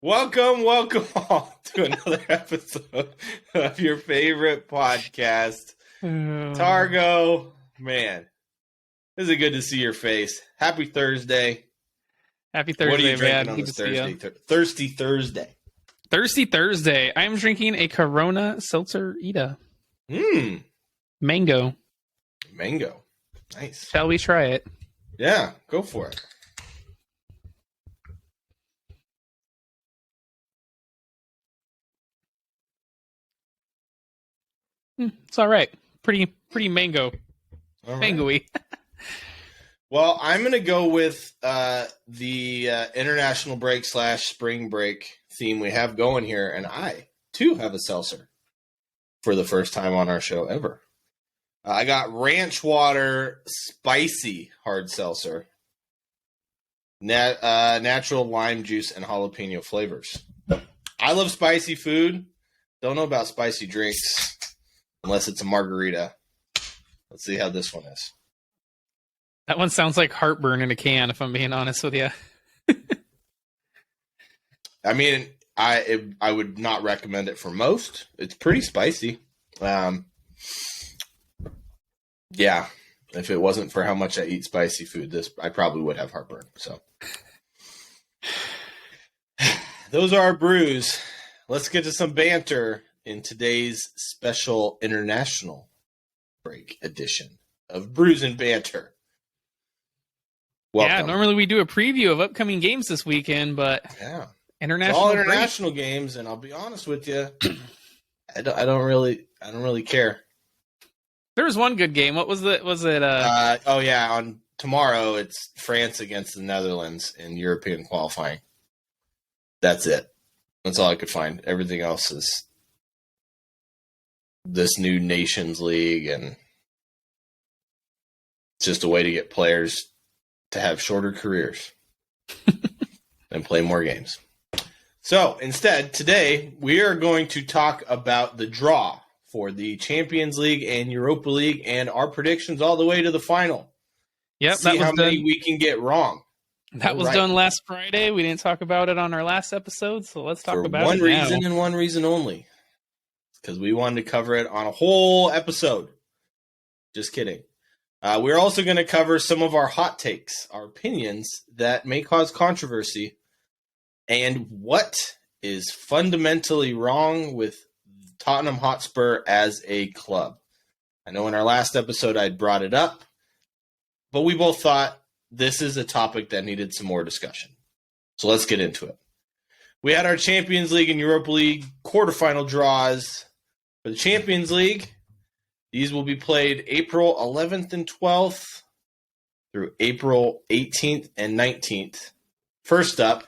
Welcome all to another episode of your favorite podcast, Targo. Man, this is good to see your face. Happy Thursday. Happy Thursday, what are you drinking man. on Good this to see Thursday? you. Thirsty Thursday. Thirsty Thursday. I'm drinking a Corona Seltzer Ida. Mango. Mango. Nice. Shall we try it? Yeah, go for it. It's all right. Pretty mango. All right. Mango-y. Well, I'm going to go with the international break / spring break theme we have going here, and I, too, have a seltzer for the first time on our show ever. I got Ranch Water Spicy Hard Seltzer, natural lime juice, and jalapeno flavors. I love spicy food. Don't know about spicy drinks unless it's a margarita. Let's see how this one is. That one sounds like heartburn in a can, if I'm being honest with you. I mean, I would not recommend it for most. It's pretty spicy. Yeah, if it wasn't for how much I eat spicy food, I probably would have heartburn. So those are our brews. Let's get to some banter in today's special international break edition of Brews and Banter. Welcome. Yeah, normally we do a preview of upcoming games this weekend, but Yeah. international It's all break. international games, and I'll be honest with you, I don't really care. There was one good game. What was it? On tomorrow it's France against the Netherlands in European qualifying. That's it. That's all I could find. Everything else is this new Nations League, and it's just a way to get players to have shorter careers and play more games. So instead, today we are going to talk about the draw for the Champions League and Europa League and our predictions all the way to the final. Yep, See that was how many done. we can get wrong. That was Right. done last Friday. We didn't talk about it on our last episode, so let's talk For about one it reason now. and one reason only. Because we wanted to cover it on a whole episode. Just kidding. We're also going to cover some of our hot takes, our opinions that may cause controversy, and what is fundamentally wrong with Tottenham Hotspur as a club. I know in our last episode I brought it up, but we both thought this is a topic that needed some more discussion. So let's get into it. We had our Champions League and Europa League quarterfinal draws. For the Champions League, these will be played April 11th and 12th through April 18th and 19th. First up,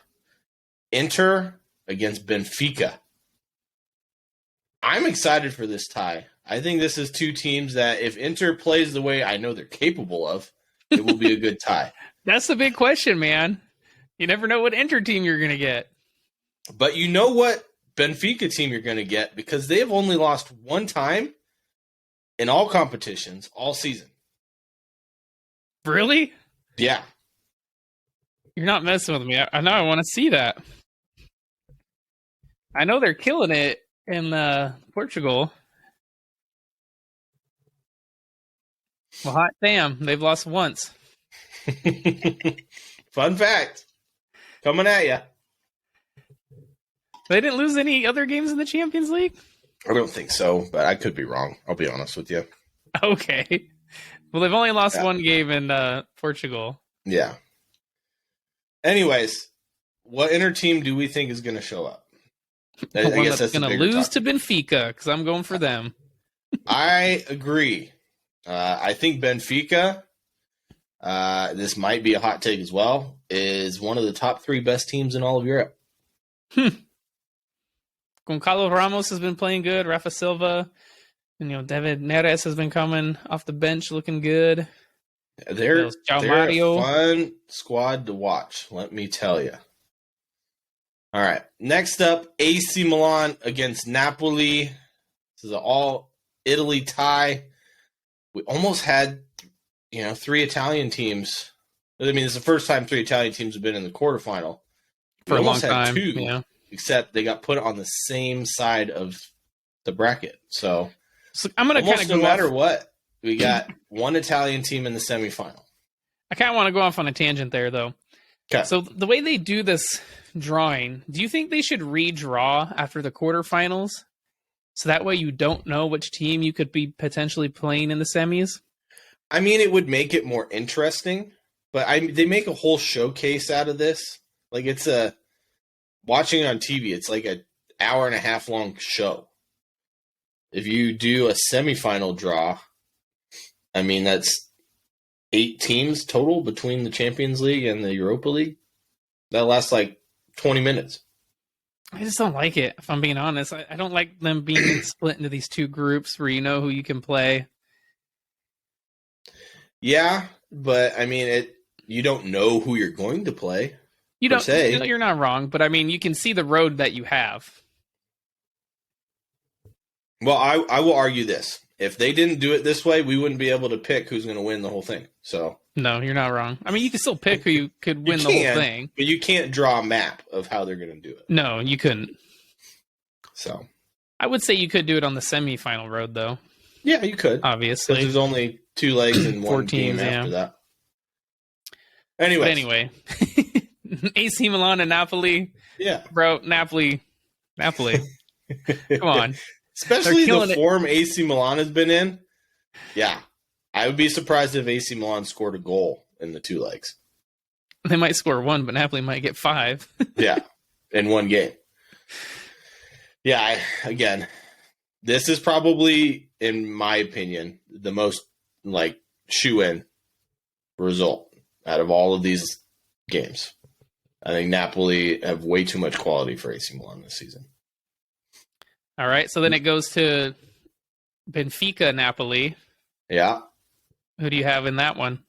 Inter against Benfica. I'm excited for this tie. I think this is two teams that if Inter plays the way I know they're capable of, it will be a good tie. That's the big question, man. You never know what Inter team you're going to get. But you know what Benfica team you're going to get, because they have only lost one time in all competitions all season. Really? Yeah. You're not messing with me. I know I want to see that. I know they're killing it in Portugal. Well, hot damn. They've lost once. Fun fact. Coming at you. They didn't lose any other games in the Champions League? I don't think so, but I could be wrong. I'll be honest with you. Okay. Well, they've only lost one game in Portugal. Yeah. Anyways, what Inter team do we think is going to show up? The one that's going to lose to Benfica, because I'm going for them. I agree. I think Benfica, this might be a hot take as well, is one of the top 3 best teams in all of Europe. Goncalo Ramos has been playing good. Rafa Silva, and David Neres has been coming off the bench looking good. They're Mario. a fun squad to watch, let me tell you. All right, next up, AC Milan against Napoli. This is an all-Italy tie. We almost had, 3 Italian teams. I mean, it's the first time 3 Italian teams have been in the quarterfinal. For a long almost had time. 2. Yeah. except they got put on the same side of the bracket. So I'm going to kind of go no matter what, we got one Italian team in the semifinal. I kind of want to go off on a tangent there, though. Okay. So the way they do this drawing, do you think they should redraw after the quarterfinals? So that way you don't know which team you could be potentially playing in the semis? I mean, it would make it more interesting, but they make a whole showcase out of this. Like watching it on TV, it's like an hour and a half long show. If you do a semifinal draw, I mean, that's 8 teams total between the Champions League and the Europa League. That lasts like 20 minutes. I just don't like it, if I'm being honest. I don't like them being split into these 2 groups where you know who you can play. Yeah, but I mean, you don't know who you're going to play. You're not wrong, but I mean, you can see the road that you have. Well, I will argue this. If they didn't do it this way, we wouldn't be able to pick who's going to win the whole thing. So no, you're not wrong. I mean, you can still pick who you could win the whole thing. But you can't draw a map of how they're going to do it. No, you couldn't. So I would say you could do it on the semifinal road, though. Yeah, you could. Obviously. Because there's only 2 legs and 4 one teams, game after that. Anyway. AC Milan and Napoli. Yeah. Bro, Napoli. Come on. Especially the form AC Milan has been in. Yeah. I would be surprised if AC Milan scored a goal in the 2 legs. They might score 1, but Napoli might get 5. Yeah. In one game. Yeah, again, this is probably, in my opinion, the most shoe-in result out of all of these games. I think Napoli have way too much quality for AC Milan this season. All right, so then it goes to Benfica, Napoli. Yeah. Who do you have in that one?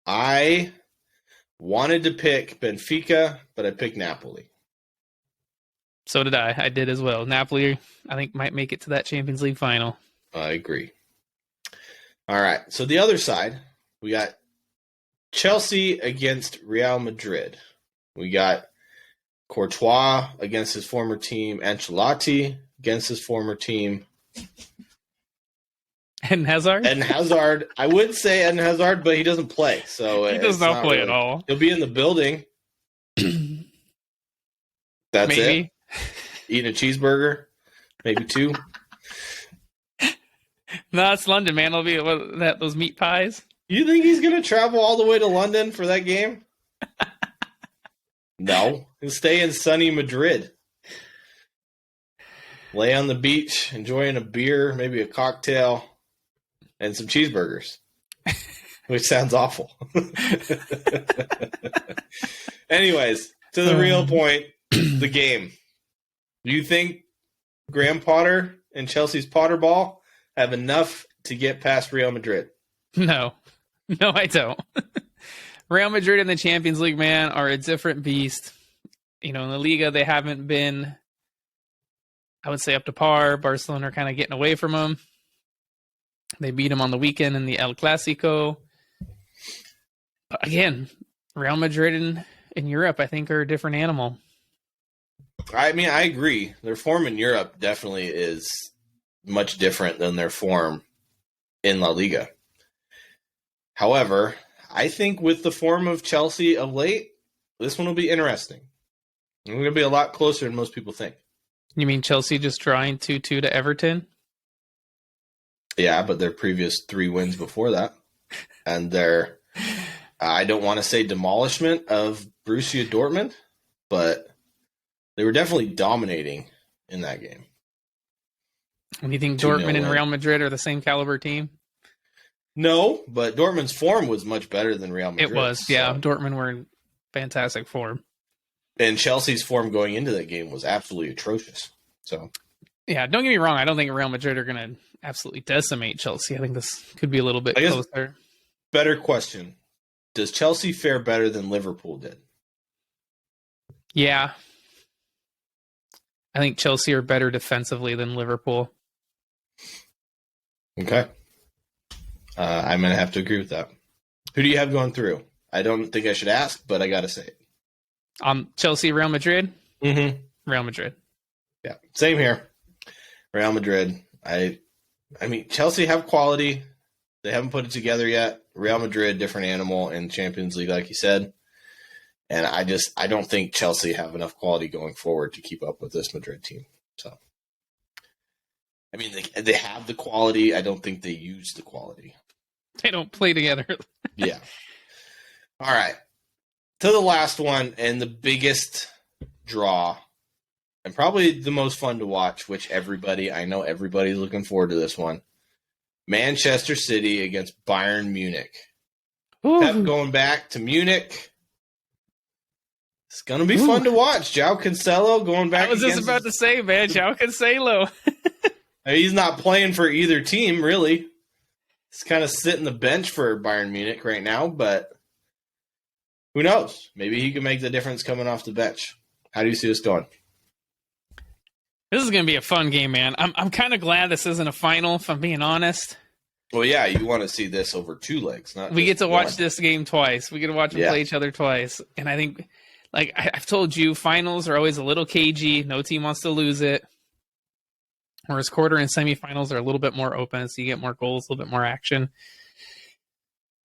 I wanted to pick Benfica, but I picked Napoli. So did I. I did as well. Napoli, I think, might make it to that Champions League final. I agree. All right, so the other side, we got Chelsea against Real Madrid. We got Courtois against his former team, Ancelotti against his former team. And Hazard? And Hazard. I would say Eden Hazard, but he doesn't play. So he does not play at all. He'll be in the building. That's Maybe. it. Eating a cheeseburger. Maybe 2. No, it's London, man. It'll be those meat pies. You think he's going to travel all the way to London for that game? No. He'll stay in sunny Madrid. Lay on the beach, enjoying a beer, maybe a cocktail, and some cheeseburgers. Which sounds awful. Anyways, to the real point, the game. Do you think Graham Potter and Chelsea's Potter ball have enough to get past Real Madrid? No, I don't. Real Madrid in the Champions League, man, are a different beast. In the Liga, they haven't been, I would say, up to par. Barcelona are kind of getting away from them. They beat them on the weekend in the El Clasico. But again, Real Madrid in Europe, I think, are a different animal. I mean, I agree. Their form in Europe definitely is much different than their form in La Liga. However, I think with the form of Chelsea of late, this one will be interesting. It's going to be a lot closer than most people think. You mean Chelsea just drawing 2-2 to Everton? Yeah, but their previous 3 wins before that. And their, I don't want to say demolishment of Borussia Dortmund, but they were definitely dominating in that game. And you think Dortmund and Real Madrid are the same caliber team? No, but Dortmund's form was much better than Real Madrid. It was, yeah. Dortmund were in fantastic form. And Chelsea's form going into that game was absolutely atrocious. So, yeah, don't get me wrong. I don't think Real Madrid are going to absolutely decimate Chelsea. I think this could be a little bit closer. Better question. Does Chelsea fare better than Liverpool did? Yeah. I think Chelsea are better defensively than Liverpool. Okay. I'm going to have to agree with that. Who do you have going through? I don't think I should ask, but I got to say it. Chelsea, Real Madrid? Mm-hmm. Real Madrid. Yeah, same here. Real Madrid. I mean, Chelsea have quality. They haven't put it together yet. Real Madrid, different animal in Champions League, like you said. And I don't think Chelsea have enough quality going forward to keep up with this Madrid team. So, I mean, they have the quality. I don't think they use the quality. They don't play together. Yeah. All right. To the last one and the biggest draw and probably the most fun to watch, which I know everybody's looking forward to this one. Manchester City against Bayern Munich. Ooh. Pep going back to Munich. It's going to be fun to watch. João Cancelo going back. I was just about to say, man, João Cancelo. He's not playing for either team, really. He's kind of sitting the bench for Bayern Munich right now, but who knows? Maybe he can make the difference coming off the bench. How do you see this going? This is going to be a fun game, man. I'm kind of glad this isn't a final, if I'm being honest. Well, yeah, you want to see this over two legs. We get to watch this game twice. We get to watch them play each other twice. And I think, like I've told you, finals are always a little cagey. No team wants to lose it. Whereas quarter and semifinals are a little bit more open, so you get more goals, a little bit more action.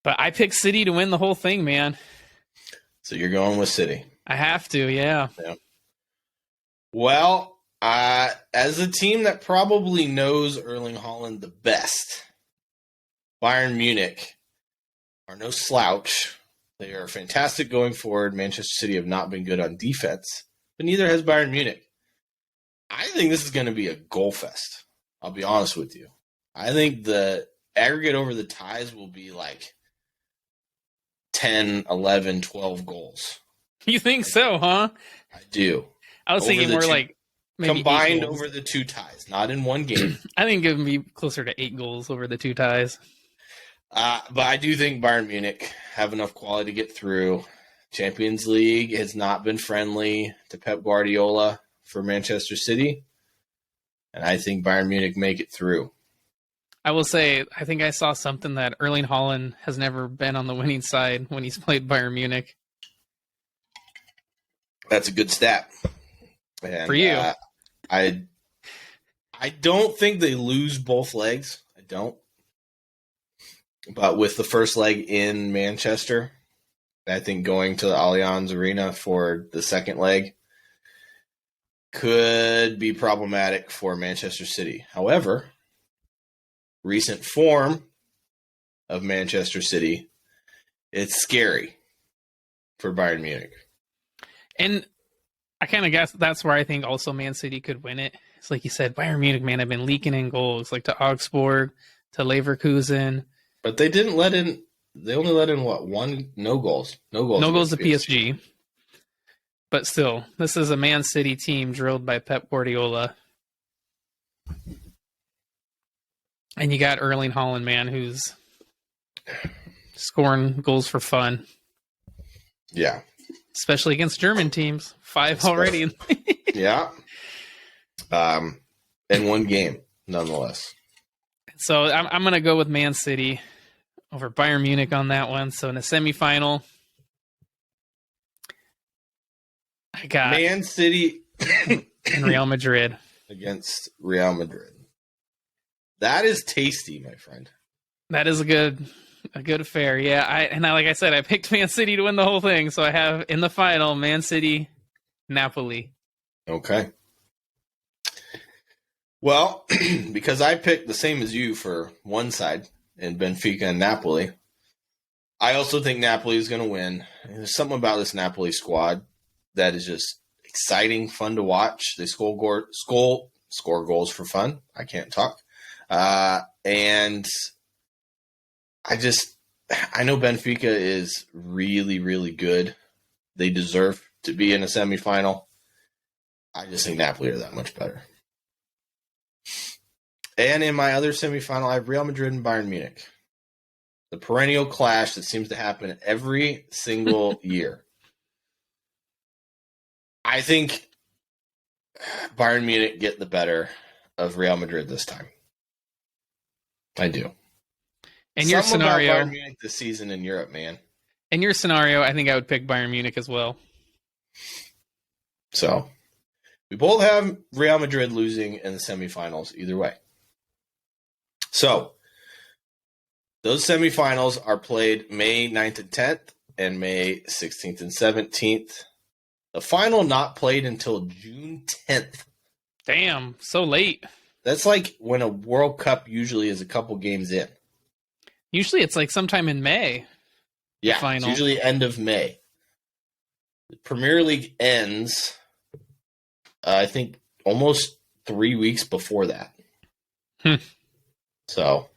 But I picked City to win the whole thing, man. So you're going with City. I have to, yeah. Well, as a team that probably knows Erling Haaland the best, Bayern Munich are no slouch. They are fantastic going forward. Manchester City have not been good on defense, but neither has Bayern Munich. I think this is going to be a goal fest. I'll be honest with you. I think the aggregate over the ties will be like 10, 11, 12 goals. You think so, huh? I do. I was thinking more like maybe combined over the two ties, not in one game. I think it would be closer to 8 goals over the two ties. But I do think Bayern Munich have enough quality to get through. Champions League has not been friendly to Pep Guardiola for Manchester City. And I think Bayern Munich make it through. I will say, I think I saw something that Erling Haaland has never been on the winning side when he's played Bayern Munich. That's a good stat. And, for you. I don't think they lose both legs. I don't. But with the first leg in Manchester, I think going to the Allianz Arena for the second leg could be problematic for Manchester City. However, recent form of Manchester City, it's scary for Bayern Munich. And I kind of guess that's where I think also Man City could win it. It's like you said, Bayern Munich, man, have been leaking in goals, like to Augsburg, to Leverkusen. But they didn't let in. They only let in what? No goals. No goals to PSG. But still, this is a Man City team drilled by Pep Guardiola. And you got Erling Haaland, man, who's scoring goals for fun. Yeah. Especially against German teams. 5 already. Yeah. In one game, nonetheless. So I'm going to go with Man City over Bayern Munich on that one. So in the semifinal, I got Man City and Real Madrid against Real Madrid. That is tasty, my friend. That is a good affair. Yeah, like I said, I picked Man City to win the whole thing. So I have in the final Man City, Napoli. Okay. Well, because I picked the same as you for one side in Benfica and Napoli, I also think Napoli is going to win. There's something about this Napoli squad that is just exciting, fun to watch. They score goals for fun. I can't talk. And I know Benfica is really, really good. They deserve to be in a semifinal. I just think Napoli are that much better. And in my other semifinal, I have Real Madrid and Bayern Munich. The perennial clash that seems to happen every single year. I think Bayern Munich get the better of Real Madrid this time. I do. In your scenario, about Bayern Munich this season in Europe, man. In your scenario, I think I would pick Bayern Munich as well. So, We both have Real Madrid losing in the semifinals either way. So, those semifinals are played May 9th and 10th and May 16th and 17th. The final not played until June 10th. Damn, so late. That's like when a World Cup usually is a couple games in. Usually it's like sometime in May. Yeah, it's usually end of May. The Premier League ends, I think, almost 3 weeks before that. So,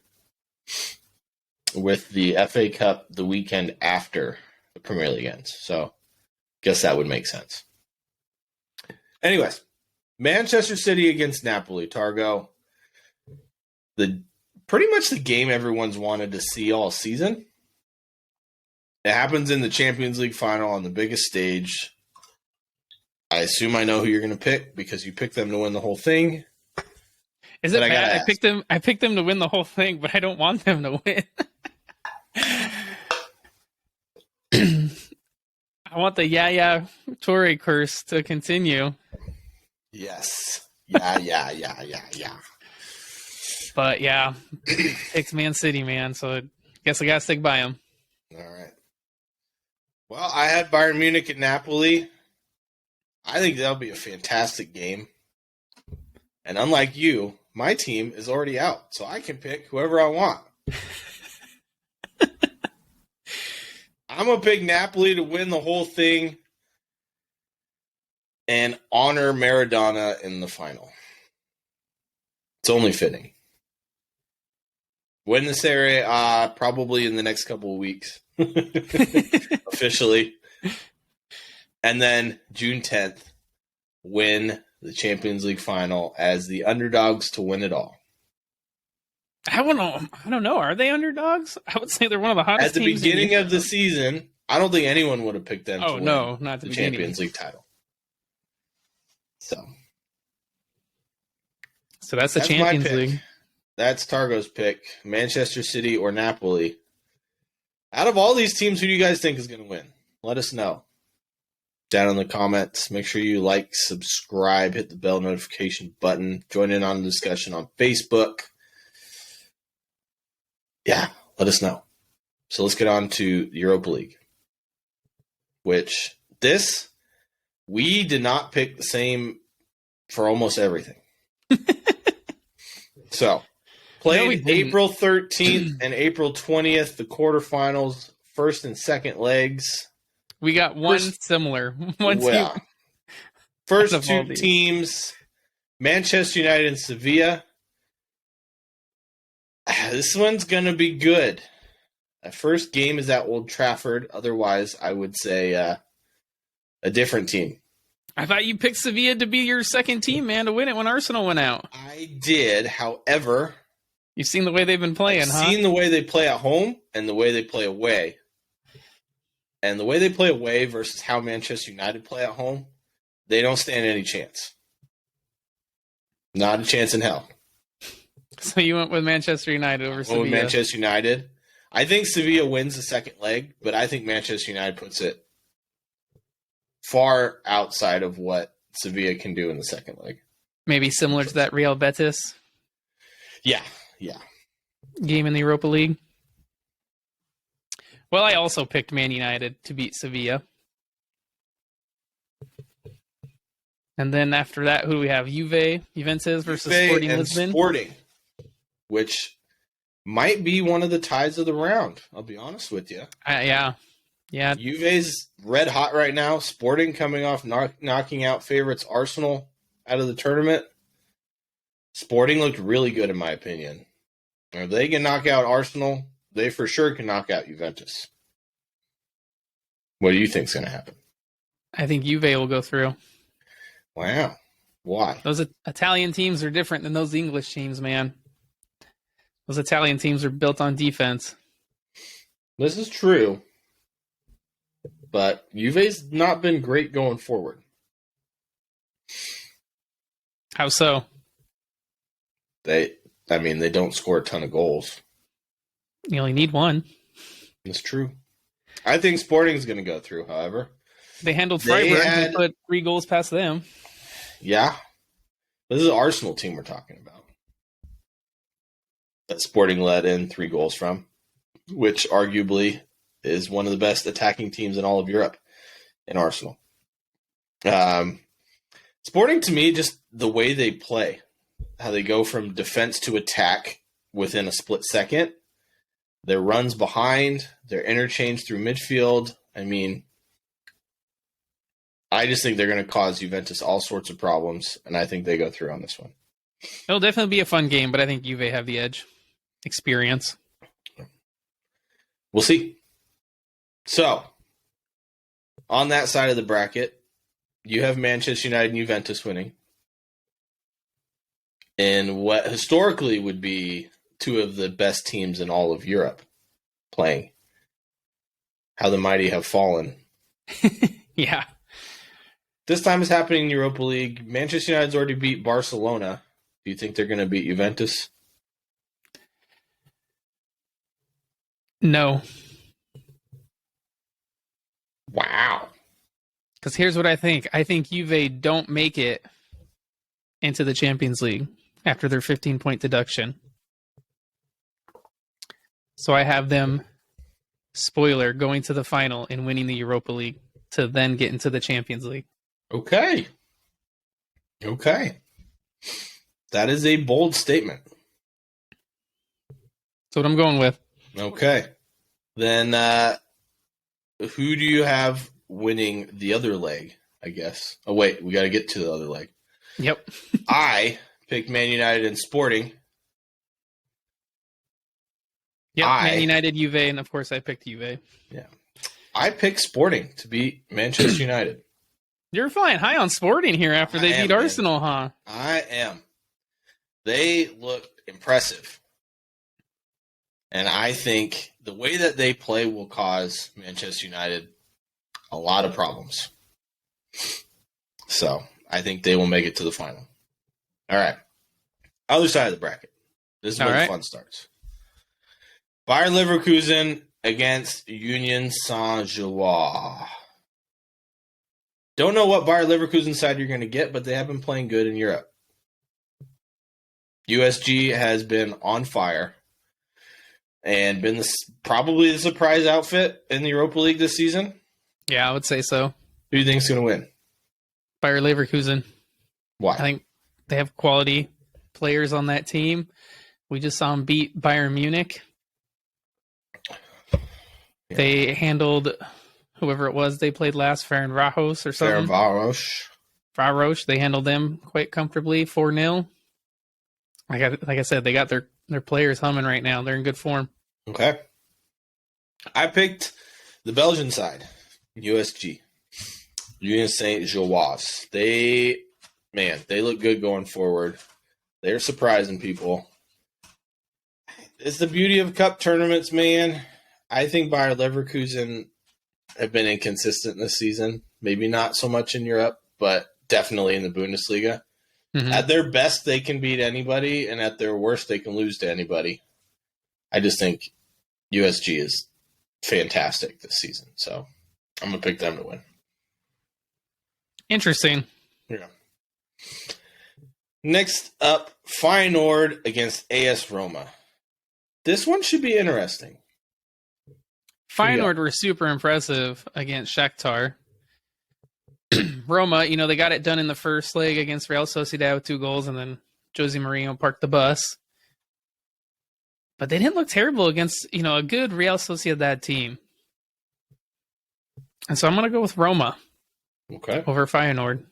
with the FA Cup the weekend after the Premier League ends. So, guess that would make sense. Anyways, Manchester City against Napoli, Targo. Pretty much the game everyone's wanted to see all season. It happens in the Champions League final on the biggest stage. I assume I know who you're going to pick because you picked them to win the whole thing. Is it bad? I picked them to win the whole thing, but I don't want them to win. I want the Yaya Toure curse to continue. Yes. Yeah. But yeah, picked Man City, man. So I guess I got to stick by him. All right. Well, I had Bayern Munich at Napoli. I think that'll be a fantastic game. And unlike you, my team is already out, so I can pick whoever I want. I'm going to pick Napoli to win the whole thing and honor Maradona in the final. It's only fitting. Win the Serie A probably in the next couple of weeks. Officially. And then June 10th, win the Champions League final as the underdogs to win it all. I don't know. Are they underdogs? I would say they're one of the hottest At the teams beginning of the season, I don't think anyone would have picked them to win not the Champions League title. So that's the Champions League. That's Targo's pick. Manchester City or Napoli. Out of all these teams, who do you guys think is going to win? Let us know. Down in the comments. Make sure you like, subscribe, hit the bell notification button. Join in on the discussion on Facebook. Yeah, let us know. So let's get on to the Europa League. Which, we did not pick the same for almost everything. So, played April 13th and April 20th, the quarterfinals, first and second legs. We got one similar. First two teams, Manchester United and Sevilla. This one's going to be good. The first game is at Old Trafford. Otherwise, I would say a different team. I thought you picked Sevilla to be your second team, man, to win it when Arsenal went out. I did. However, you've seen the way they've been playing, I've seen the way they play at home and the way they play away. And the way they play away versus how Manchester United play at home, they don't stand any chance. Not a chance in hell. So you went with Manchester United over Sevilla. With Manchester United. I think Sevilla wins the second leg, but I think Manchester United puts it far outside of what Sevilla can do in the second leg. Maybe similar to that Real Betis? Yeah. Game in the Europa League? Well, I also picked Man United to beat Sevilla. And then after that, who do we have? Juventus versus Sporting Lisbon? Sporting, which might be one of the ties of the round. I'll be honest with you. Yeah. Juve's red hot right now. Sporting coming off knocking out favorites Arsenal out of the tournament. Sporting looked really good in my opinion. If they can knock out Arsenal, they for sure can knock out Juventus. What do you think is going to happen? I think Juve will go through. Wow. Why? Those Italian teams are different than those English teams, man. Those Italian teams are built on defense. This is true. But Juve's not been great going forward. How so? They don't score a ton of goals. You only need one. That's true. I think Sporting's going to go through, however. They handled Freiburg and put 3 goals past them. Yeah. This is an Arsenal team we're talking about. That Sporting led in 3 goals from, which arguably is one of the best attacking teams in all of Europe in Arsenal. Sporting, to me, just the way they play, how they go from defense to attack within a split second, their runs behind, their interchange through midfield. I mean, I just think they're going to cause Juventus all sorts of problems, and I think they go through on this one. It'll definitely be a fun game, but I think Juve have the edge. Experience. We'll see. So, on that side of the bracket, you have Manchester United and Juventus winning. And what historically would be 2 of the best teams in all of Europe playing. How the mighty have fallen. Yeah. This time is happening in Europa League. Manchester United's already beat Barcelona. Do you think they're going to beat Juventus? No. Wow. Because here's what I think. I think Juve don't make it into the Champions League after their 15-point deduction. So I have them, spoiler, going to the final and winning the Europa League to then get into the Champions League. Okay. That is a bold statement. That's what I'm going with. Okay. Then who do you have winning the other leg, I guess? Oh, wait. We got to get to the other leg. Yep. I picked Man United and Sporting. Yep, Man United, Juve, and of course I picked Juve. Yeah. I picked Sporting to beat Manchester United. You're flying high on Sporting here after they beat Arsenal, huh? I am. They look impressive. And I think the way that they play will cause Manchester United a lot of problems. So I think they will make it to the final. All right. Other side of the bracket. This is where the fun starts. Bayer Leverkusen against Union Saint-Gilloise. Don't know what Bayer Leverkusen side you're going to get, but they have been playing good in Europe. USG has been on fire and been probably the surprise outfit in the Europa League this season. Yeah, I would say so. Who do you think is going to win? Bayer Leverkusen. Why? I think they have quality players on that team. We just saw them beat Bayern Munich. Yeah. They handled whoever it was they played last, Ferencváros or something. Ferencváros. They handled them quite comfortably, 4-0. Like I said, they got their players humming right now. They're in good form. Okay. I picked the Belgian side, USG. Union Saint-Gilloise. They look good going forward. They're surprising people. It's the beauty of cup tournaments, man. I think Bayer Leverkusen have been inconsistent this season. Maybe not so much in Europe, but definitely in the Bundesliga. Mm-hmm. At their best, they can beat anybody, and at their worst, they can lose to anybody. I just think USG is fantastic this season, so I'm going to pick them to win. Interesting. Yeah. Next up, Feyenoord against AS Roma. This one should be interesting. Feyenoord were super impressive against Shakhtar. Roma, they got it done in the first leg against Real Sociedad with 2 goals, and then Jose Mourinho parked the bus. But they didn't look terrible against, a good Real Sociedad team. And so I'm going to go with Roma. Okay. Over Feyenoord.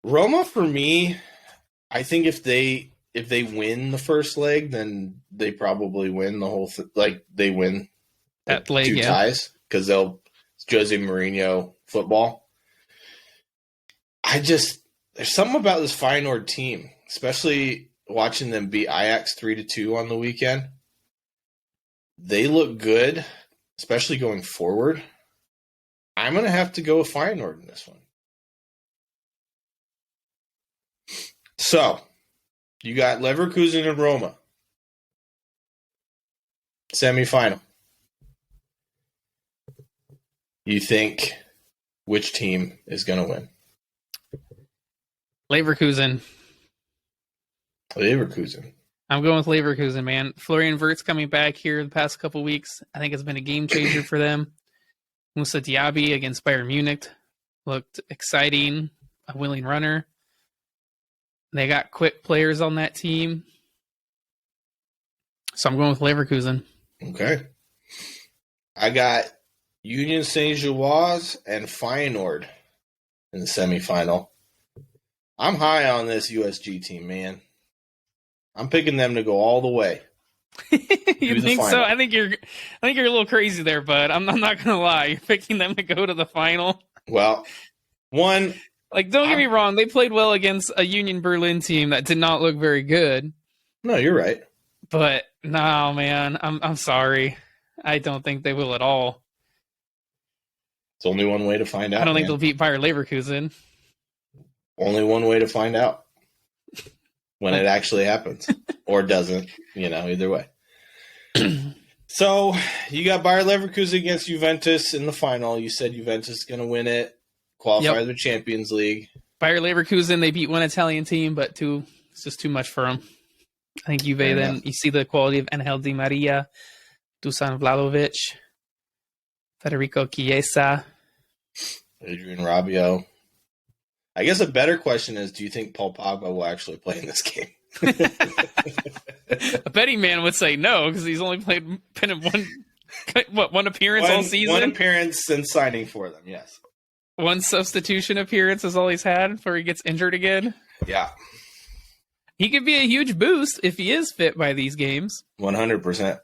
Roma, for me, I think if they win the first leg, then they probably win the whole thing. Like, they win that leg, 2 ties, because it's Jose Mourinho football. There's something about this Feyenoord team, especially watching them beat Ajax 3-2 on the weekend. They look good, especially going forward. I'm going to have to go with Feyenoord in this one. So, you got Leverkusen and Roma. Semi-final. You think which team is going to win? Leverkusen. Leverkusen. I'm going with Leverkusen, man. Florian Wirtz coming back here the past couple weeks. I think it's been a game changer for them. Moussa Diaby against Bayern Munich looked exciting, a willing runner. They got quick players on that team. So I'm going with Leverkusen. Okay. I got Union Saint-Gilloise and Feyenoord in the semifinal. I'm high on this USG team, man. I'm picking them to go all the way. You think so? I think you're a little crazy there, bud. I'm not gonna lie. You're picking them to go to the final. Well, don't get me wrong. They played well against a Union Berlin team that did not look very good. No, you're right. But no, man. I'm sorry. I don't think they will at all. It's only one way to find out. I don't think they'll beat Bayer Leverkusen. Only one way to find out. When it actually happens. Or doesn't. Either way. So, you got Bayer Leverkusen against Juventus in the final. You said Juventus is going to win it. Qualify the Champions League. Bayer Leverkusen, they beat one Italian team, but it's just too much for them. I think Juve then, you see the quality of Angel Di Maria, Dusan Vlahovic, Federico Chiesa, Adrian Rabiot. I guess a better question is, do you think Paul Pogba will actually play in this game? A betting man would say no, because he's only been in one appearance all season? One appearance since signing for them, yes. One substitution appearance is all he's had before he gets injured again? Yeah. He could be a huge boost if he is fit by these games. 100%.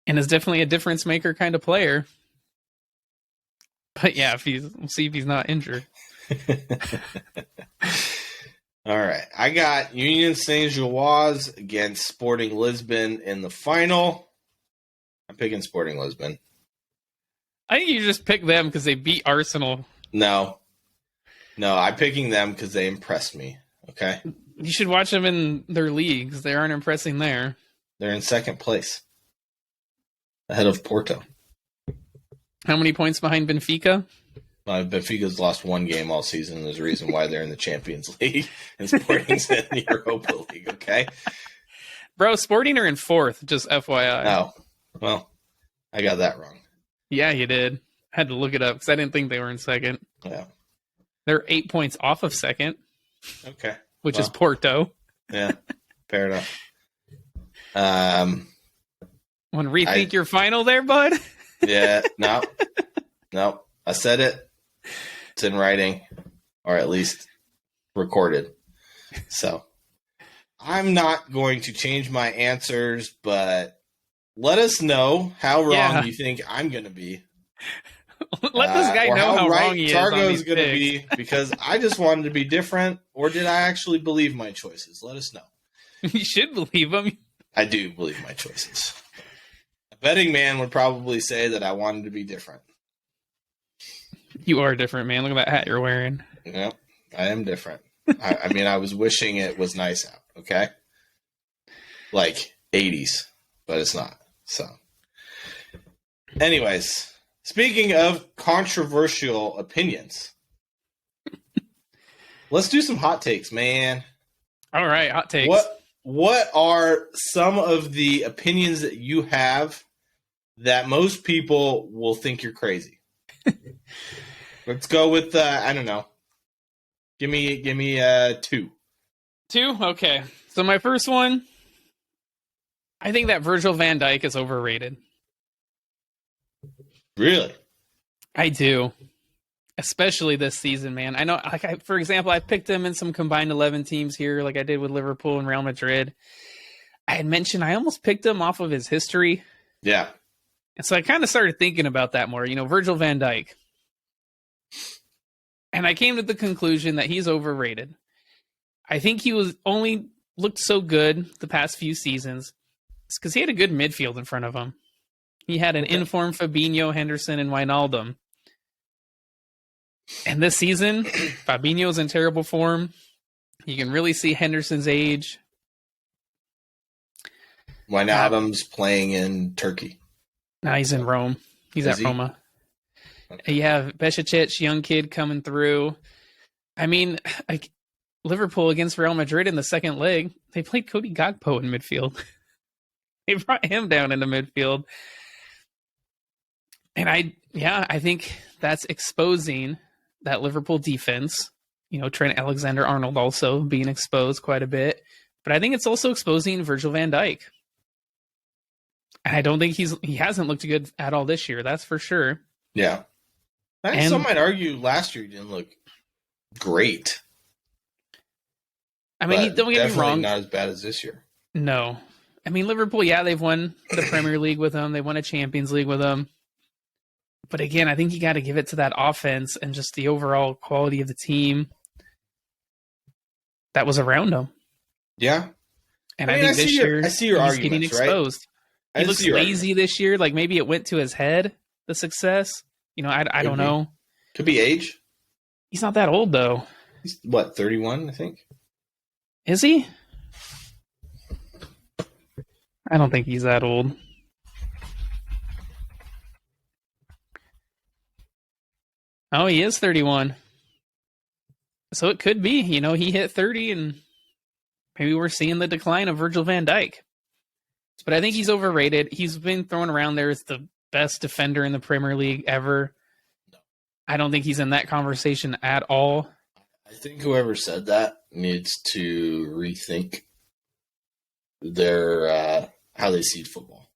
And is definitely a difference maker kind of player. But yeah, we'll see if he's not injured. All right. I got Union Saint-Gilloise against Sporting Lisbon in the final. I'm picking Sporting Lisbon. I think you just pick them because they beat Arsenal. No, I'm picking them because they impressed me. Okay? You should watch them in their leagues. They aren't impressing there. They're in second place. Ahead of Porto. How many points behind Benfica? Benfica's lost one game all season. There's a reason why they're in the Champions League and Sporting's in the Europa League, okay? Bro, Sporting are in fourth, just FYI. Oh, well, I got that wrong. Yeah, you did. I had to look it up because I didn't think they were in second. Yeah. They're 8 points off of second. Okay. Which is Porto. Yeah, fair enough. Want to rethink your final there, bud? Yeah, no. I said it. It's in writing, or at least recorded. So I'm not going to change my answers, but let us know how wrong you think I'm going to be. Let this guy know how right wrong he is. Targo is going to be, because I just wanted to be different, or did I actually believe my choices? Let us know. You should believe them. I do believe my choices. A betting man would probably say that I wanted to be different. You are different, man. Look at that hat you're wearing. Yep, I am different. I mean, I was wishing it was nice out, okay? Like 80s, but it's not. So, anyways, speaking of controversial opinions, let's do some hot takes, man. All right, hot takes. What are some of the opinions that you have that most people will think you're crazy? Let's go with I don't know. Give me 2. 2? Okay. So my first one, I think that Virgil van Dijk is overrated. Really? I do. Especially this season, man. I know, for example, I picked him in some combined 11 teams here, like I did with Liverpool and Real Madrid. I had mentioned I almost picked him off of his history. Yeah. And so I kind of started thinking about that more. Virgil van Dijk. And I came to the conclusion that he's overrated. I think he was only looked so good the past few seasons. It's because he had a good midfield in front of him. He had an informed Fabinho, Henderson, and Wijnaldum. And this season, Fabinho's in terrible form. You can really see Henderson's age. Wijnaldum's playing in Turkey. No, he's in Rome. He's at Roma. Okay. You have Beščić, young kid coming through. I mean, like Liverpool against Real Madrid in the second leg, they played Cody Gakpo in midfield. They brought him down into midfield. And I think that's exposing that Liverpool defense. Trent Alexander-Arnold also being exposed quite a bit. But I think it's also exposing Virgil van Dijk. And I don't think he hasn't looked good at all this year. That's for sure. Yeah. And some might argue last year he didn't look great. I mean, don't get me wrong. Not as bad as this year. No. I mean, Liverpool, yeah, they've won the Premier League with him. They won a Champions League with him. But again, I think you got to give it to that offense and just the overall quality of the team that was around him. Yeah. And I think this year I see your he's getting exposed. Right? He looks lazy this year. Like maybe it went to his head, the success. I don't know. Could be age. He's not that old, though. He's, 31, I think? Is he? I don't think he's that old. Oh, he is 31. So it could be, he hit 30 and maybe we're seeing the decline of Virgil van Dijk. But I think he's overrated. He's been thrown around there as the best defender in the Premier League ever. I don't think he's in that conversation at all. I think whoever said that needs to rethink their how they see football.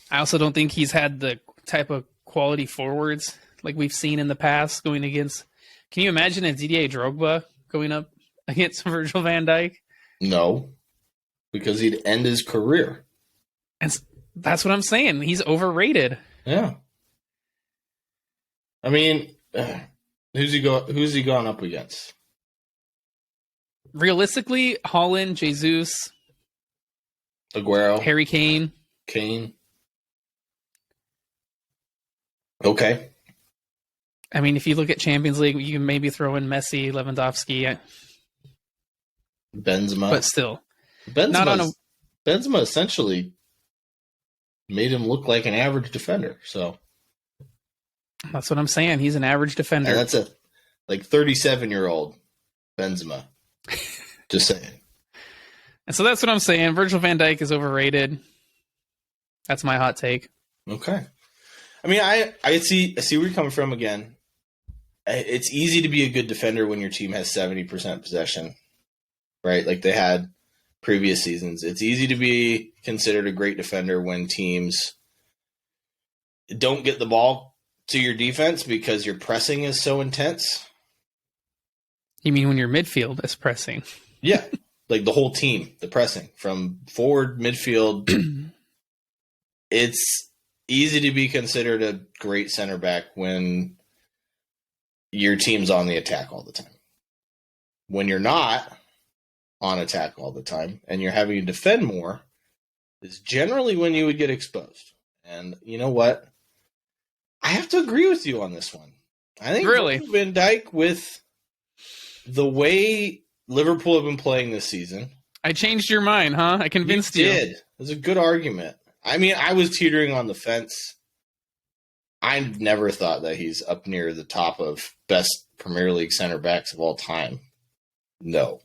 I also don't think he's had the type of quality forwards like we've seen in the past going against. Can you imagine a Didier Drogba going up against Virgil van Dijk? No, because he'd end his career. And that's what I'm saying. He's overrated. Yeah. I mean, who's he gone up against? Realistically, Haaland, Jesus, Aguero, Harry Kane. Okay. I mean, if you look at Champions League, you can maybe throw in Messi, Lewandowski, Benzema, but still, Benzema essentially made him look like an average defender. So that's what I'm saying. He's an average defender. And that's a 37-year-old Benzema. Just saying. And so that's what I'm saying. Virgil van Dijk is overrated. That's my hot take. Okay. I mean, I see where you're coming from again. It's easy to be a good defender when your team has 70% possession, right? Like they had previous seasons. It's easy to be considered a great defender when teams don't get the ball to your defense because your pressing is so intense. You mean when your midfield is pressing? Yeah. Like the whole team, the pressing from forward, midfield. It's easy to be considered a great center back when your team's on the attack all the time. When you're not on attack all the time and you're having to defend more is generally when you would get exposed. And you know what? I have to agree with you on this one. I think really? Van Dijk, with the way Liverpool have been playing this season. I changed your mind, huh? I convinced you. You did. It was a good argument. I mean, I was teetering on the fence. I never thought that he's up near the top of best Premier League center backs of all time. No.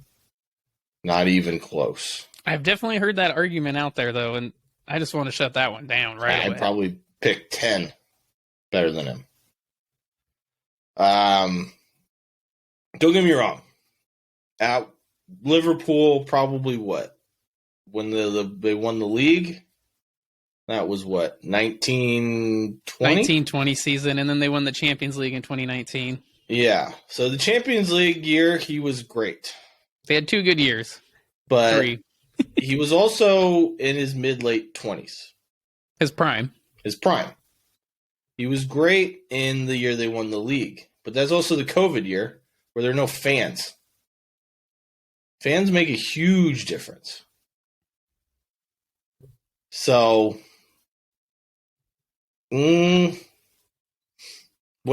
Not even close. I've definitely heard that argument out there, though, and I just want to shut that one down right away. I'd probably pick 10 better than him. Don't get me wrong. Liverpool probably what? When they won the league? That was what, 1920? 1920 season, and then they won the Champions League in 2019. Yeah. So the Champions League year, he was great. They had 2 good years. But 3. He was also in his mid-late 20s. His prime. He was great in the year they won the league. But that's also the COVID year where there are no fans. Fans make a huge difference. So, what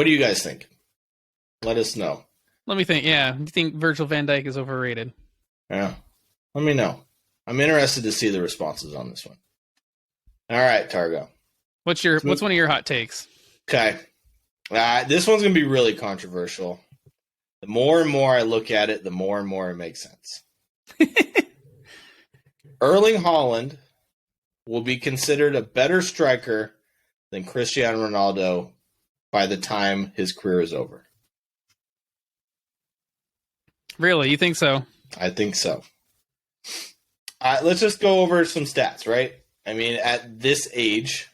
do you guys think? Let us know. Let me think. Yeah, do you think Virgil van Dijk is overrated? Yeah, let me know. I'm interested to see the responses on this one. All right, Targo. What's one of your hot takes? Okay, this one's gonna be really controversial. The more and more I look at it, the more and more it makes sense. Erling Haaland will be considered a better striker than Cristiano Ronaldo by the time his career is over. Really? You think so? I think so. Let's just go over some stats, right? I mean, at this age,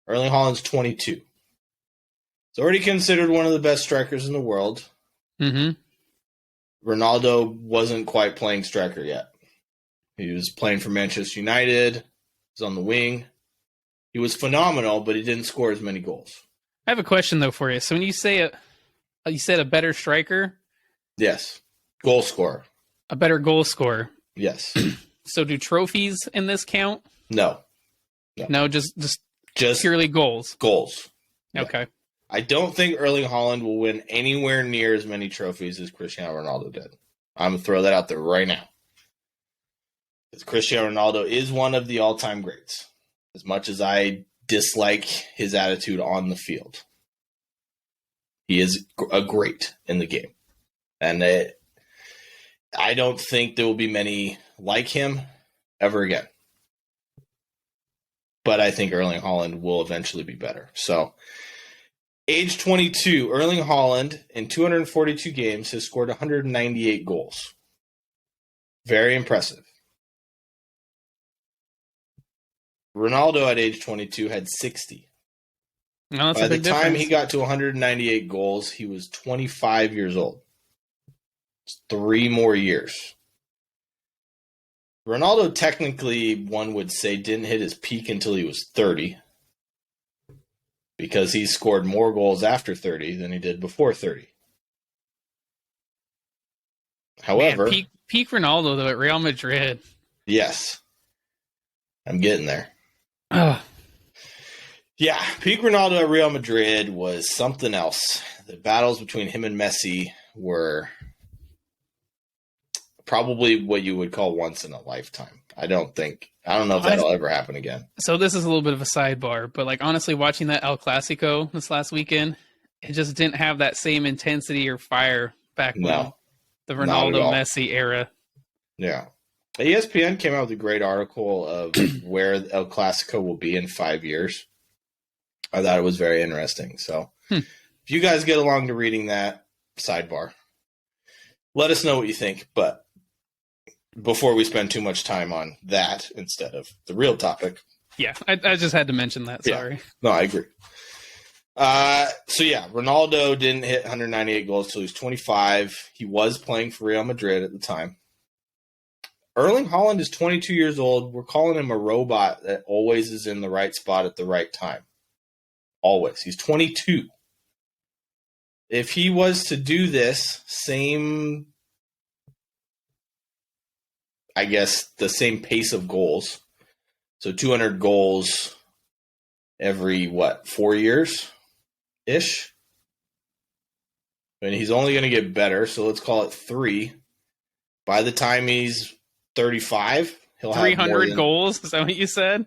Erling Haaland's 22. He's already considered one of the best strikers in the world. Mm-hmm. Ronaldo wasn't quite playing striker yet. He was playing for Manchester United. He was on the wing. He was phenomenal, but he didn't score as many goals. I have a question though for you. So when you say you said a better striker, Yes. Goal scorer. a better goal scorer. Yes. So do trophies in this count? No. No, just Just purely goals. goals. Yeah. Okay. I don't think Erling Haaland will win anywhere near as many trophies as Cristiano Ronaldo did. I'm going to throw that out there right now. Because Cristiano Ronaldo is one of the all-time greats. As much as I dislike his attitude on the field, he is a great in the game. And I don't think there will be many like him ever again. But I think Erling Haaland will eventually be better. So, age 22, Erling Haaland in 242 games has scored 198 goals. Very impressive. Ronaldo at age 22 had 60. No, that's By a the big time difference. he got to 198 goals, he was 25 years old. It's 3 more years. Ronaldo technically, one would say, didn't hit his peak until he was 30. Because he scored more goals after 30 than he did before 30. However, Man, peak Ronaldo though at Real Madrid. yes, I'm getting there. Oh, Yeah, peak Ronaldo at Real Madrid was something else. The battles between him and Messi were probably what you would call once in a lifetime. I don't know if that'll ever happen again. so this is a little bit of a sidebar, but like honestly, watching that El Clasico this last weekend, it just didn't have that same intensity or fire back when No, the not at Ronaldo all. Messi era. Yeah. ESPN came out with a great article of where El Clasico will be in 5 years. I thought it was very interesting. So if you guys get along to reading that, sidebar, let us know what you think. But before we spend too much time on that instead of the real topic. Yeah, I just had to mention that. Sorry. Yeah. No, I agree. So yeah, Ronaldo didn't hit 198 goals till he was 25. He was playing for Real Madrid at the time. Erling Haaland is 22 years old. We're calling him a robot that always is in the right spot at the right time. Always. He's 22. If he was to do this same, I guess, the same pace of goals, so 200 goals every, 4 years-ish? And he's only going to get better, so let's call it 3. By the time he's 35, he'll have 300 goals? Is that what you said?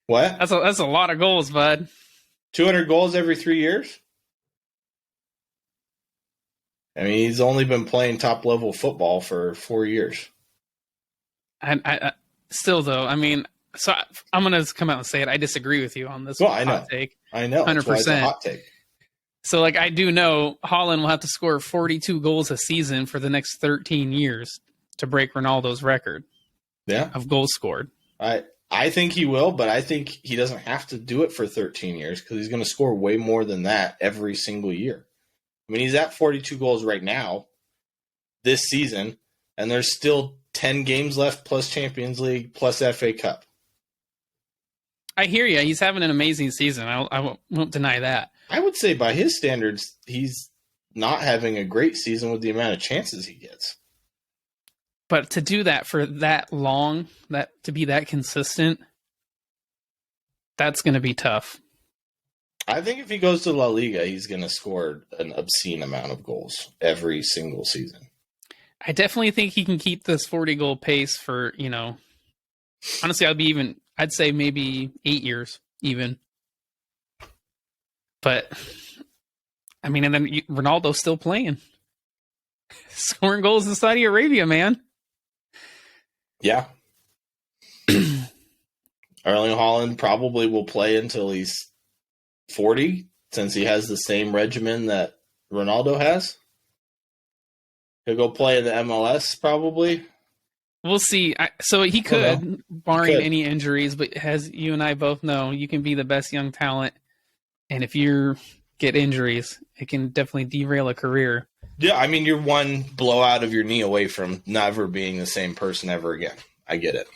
What? That's a lot of goals, bud. 200 goals every 3 years? I mean, he's only been playing top-level football for 4 years. I still, though, I mean, so I'm going to come out and say it. I disagree with you on this Well, I know. hot take. I know. 100%. That's why it's a hot take. So, like, I do know Haaland will have to score 42 goals a season for the next 13 years to break Ronaldo's record of goals scored. I think he will, but I think he doesn't have to do it for 13 years because he's going to score way more than that every single year. I mean, he's at 42 goals right now this season, and there's still 10 games left plus Champions League plus FA Cup. I hear you. He's having an amazing season. I won't deny that. I would say by his standards, he's not having a great season with the amount of chances he gets. But to do that for that long, to be that consistent, that's going to be tough. I think if he goes to La Liga, he's going to score an obscene amount of goals every single season. I definitely think he can keep this 40-goal pace for, honestly, I'd say maybe 8 years even. But, I mean, and then Ronaldo's still playing. Scoring goals in Saudi Arabia, man. Yeah. Erling Haaland probably will play until he's 40, since he has the same regimen that Ronaldo has. He'll go play in the MLS probably. We'll see. So he could, barring any injuries, but as you and I both know, you can be the best young talent, and if you get injuries, it can definitely derail a career. Yeah, I mean, you're one blowout of your knee away from never being the same person ever again. I get it.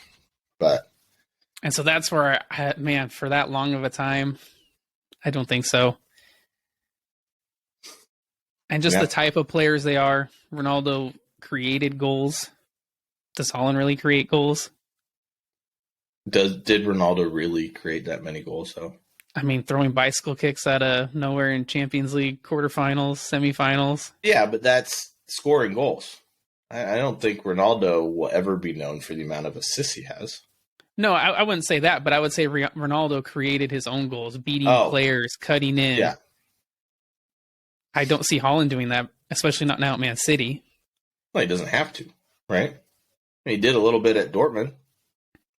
And so that's where, man, for that long of a time, I don't think so. And just the type of players they are. Ronaldo created goals. Does Haaland really create goals? Did Ronaldo really create that many goals, though? I mean, throwing bicycle kicks out of nowhere in Champions League quarterfinals, semifinals. Yeah, but that's scoring goals. I don't think Ronaldo will ever be known for the amount of assists he has. No, I wouldn't say that, but I would say Ronaldo created his own goals, beating players, cutting in. Yeah. I don't see Haaland doing that, especially not now at Man City. Well, he doesn't have to, right? He did a little bit at Dortmund,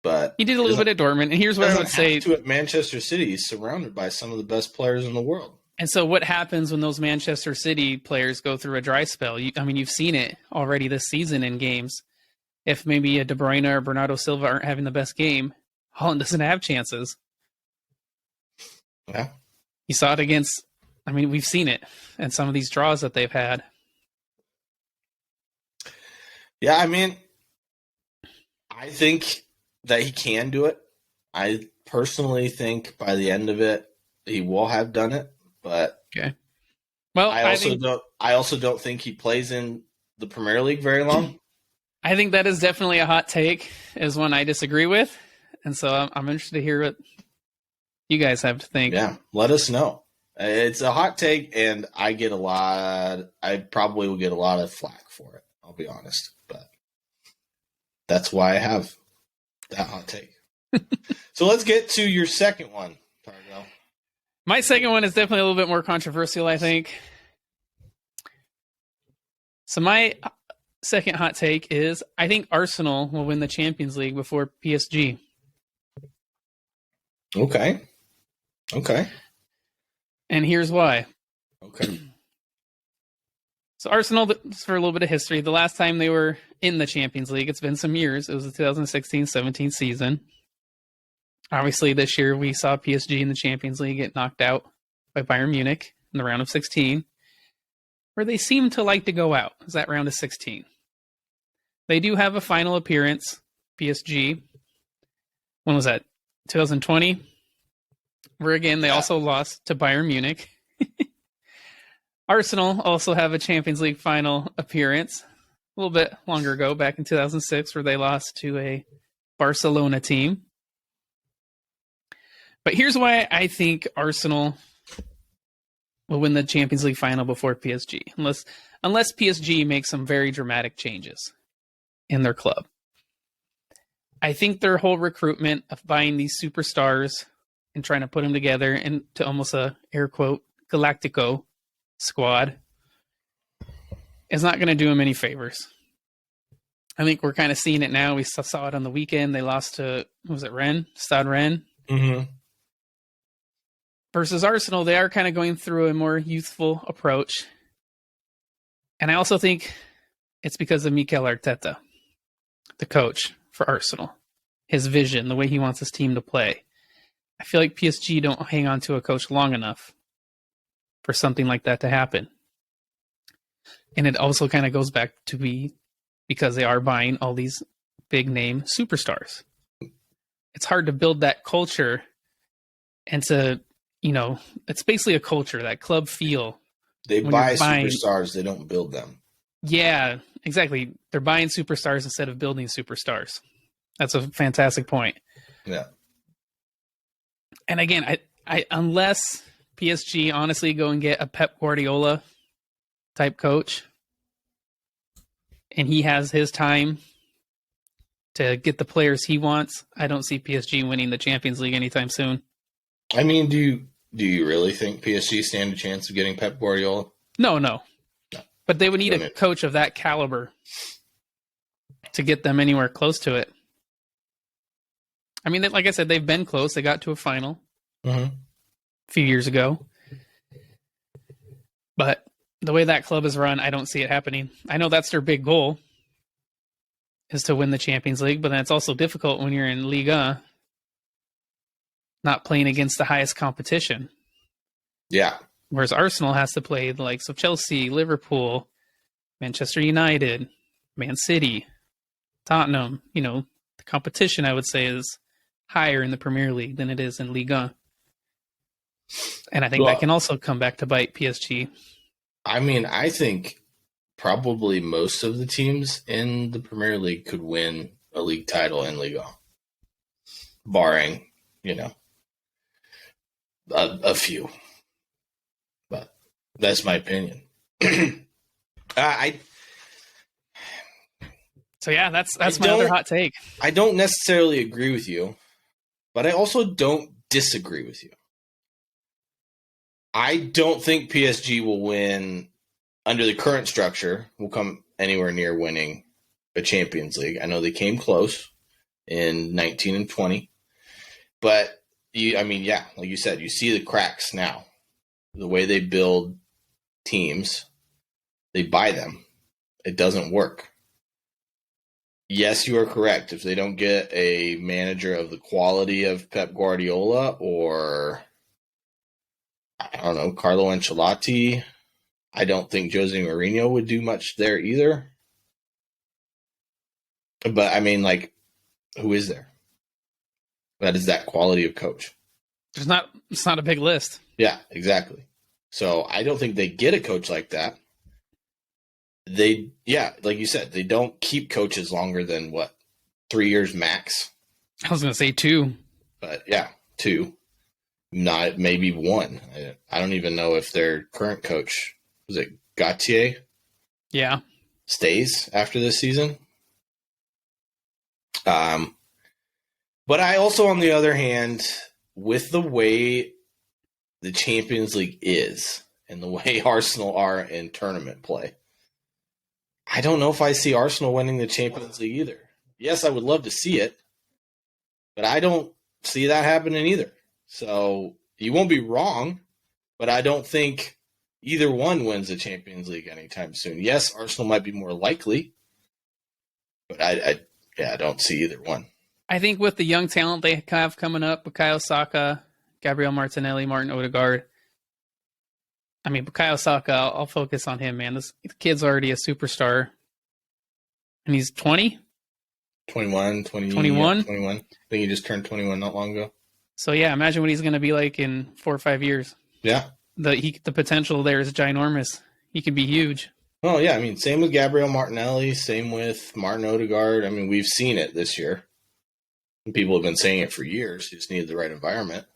but he did a little bit at Dortmund. And here's what I would say: at Manchester City, he's surrounded by some of the best players in the world. And so, what happens when those Manchester City players go through a dry spell? You've seen it already this season in games. If maybe a De Bruyne or Bernardo Silva aren't having the best game, Haaland doesn't have chances. Yeah, you saw it against. I mean, we've seen it in some of these draws that they've had. Yeah, I mean, I think that he can do it. I personally think by the end of it, he will have done it. But okay, well, I also don't think he plays in the Premier League very long. I think that is definitely a hot take, is one I disagree with, and so I'm interested to hear what you guys have to think. Yeah, let us know. It's a hot take, and I probably will get a lot of flack for it. I'll be honest, but that's why I have that hot take. So let's get to your second one, Targo. My second one is definitely a little bit more controversial, I think. So my second hot take is I think Arsenal will win the Champions League before PSG. Okay. And here's why. Okay. So Arsenal, for a little bit of history, the last time they were in the Champions League, it's been some years. It was the 2016-17 season. Obviously, this year we saw PSG in the Champions League get knocked out by Bayern Munich in the round of 16, where they seem to like to go out. Is that round of 16? They do have a final appearance, PSG. When was that? 2020? Where again, they also lost to Bayern Munich. Arsenal also have a Champions League final appearance a little bit longer ago, back in 2006, where they lost to a Barcelona team. But here's why I think Arsenal will win the Champions League final before PSG, unless PSG makes some very dramatic changes in their club. I think their whole recruitment of buying these superstars and trying to put them together into almost a air quote Galactico squad is not going to do them any favors. I think we're kind of seeing it now. We saw it on the weekend. They lost to, Rennes? Stade Rennes? Mm-hmm. Versus Arsenal, they are kind of going through a more youthful approach. And I also think it's because of Mikel Arteta, the coach for Arsenal. His vision, the way he wants his team to play. I feel like PSG don't hang on to a coach long enough for something like that to happen. And it also kind of goes back to because they are buying all these big name superstars. It's hard to build that culture and to, it's basically a culture, that club feel. They buy superstars, they don't build them. Yeah, exactly. They're buying superstars instead of building superstars. That's a fantastic point. Yeah. And again, I unless PSG honestly go and get a Pep Guardiola type coach, and he has his time to get the players he wants, I don't see PSG winning the Champions League anytime soon. I mean, do you really think PSG stand a chance of getting Pep Guardiola? No. But they would need a coach of that caliber to get them anywhere close to it. I mean, like I said, they've been close. They got to a final a few years ago. But the way that club is run, I don't see it happening. I know that's their big goal, is to win the Champions League, but then it's also difficult when you're in Liga, not playing against the highest competition. Yeah. Whereas Arsenal has to play the likes of Chelsea, Liverpool, Manchester United, Man City, Tottenham. You know, the competition, I would say, is higher in the Premier League than it is in Liga. And I think that can also come back to bite PSG. I mean, I think probably most of the teams in the Premier League could win a league title in Liga, barring, a few. But that's my opinion. So yeah, that's my other hot take. I don't necessarily agree with you, but I also don't disagree with you. I don't think PSG will win under the current structure, will come anywhere near winning a Champions League. I know they came close in 19 and 20, but like you said, you see the cracks now. The way they build teams, they buy them. It doesn't work. Yes, you are correct. If they don't get a manager of the quality of Pep Guardiola or, I don't know, Carlo Ancelotti, I don't think Jose Mourinho would do much there either. But, I mean, like, who is there? That is that quality of coach. It's not a big list. Yeah, exactly. So I don't think they get a coach like that. Like you said, they don't keep coaches longer than 3 years max. I was going to say 2. But yeah, 2. Not maybe 1. I don't even know if their current coach, was it Gautier? Yeah. Stays after this season. But I also, on the other hand, with the way the Champions League is and the way Arsenal are in tournament play, I don't know if I see Arsenal winning the Champions League either. Yes, I would love to see it, but I don't see that happening either. So you won't be wrong, but I don't think either one wins the Champions League anytime soon. Yes, Arsenal might be more likely, but I don't see either one. I think with the young talent they have coming up, Bukayo Saka, Gabriel Martinelli, Martin Odegaard. I mean, Bukayo Saka, I'll focus on him, man. This kid's already a superstar. And he's 20? 21. 21? 21. I think he just turned 21 not long ago. So, yeah, imagine what he's going to be like in 4 or 5 years. Yeah. The potential there is ginormous. He could be huge. Oh, yeah. I mean, same with Gabriel Martinelli, same with Martin Odegaard. I mean, we've seen it this year. People have been saying it for years. You just needed the right environment.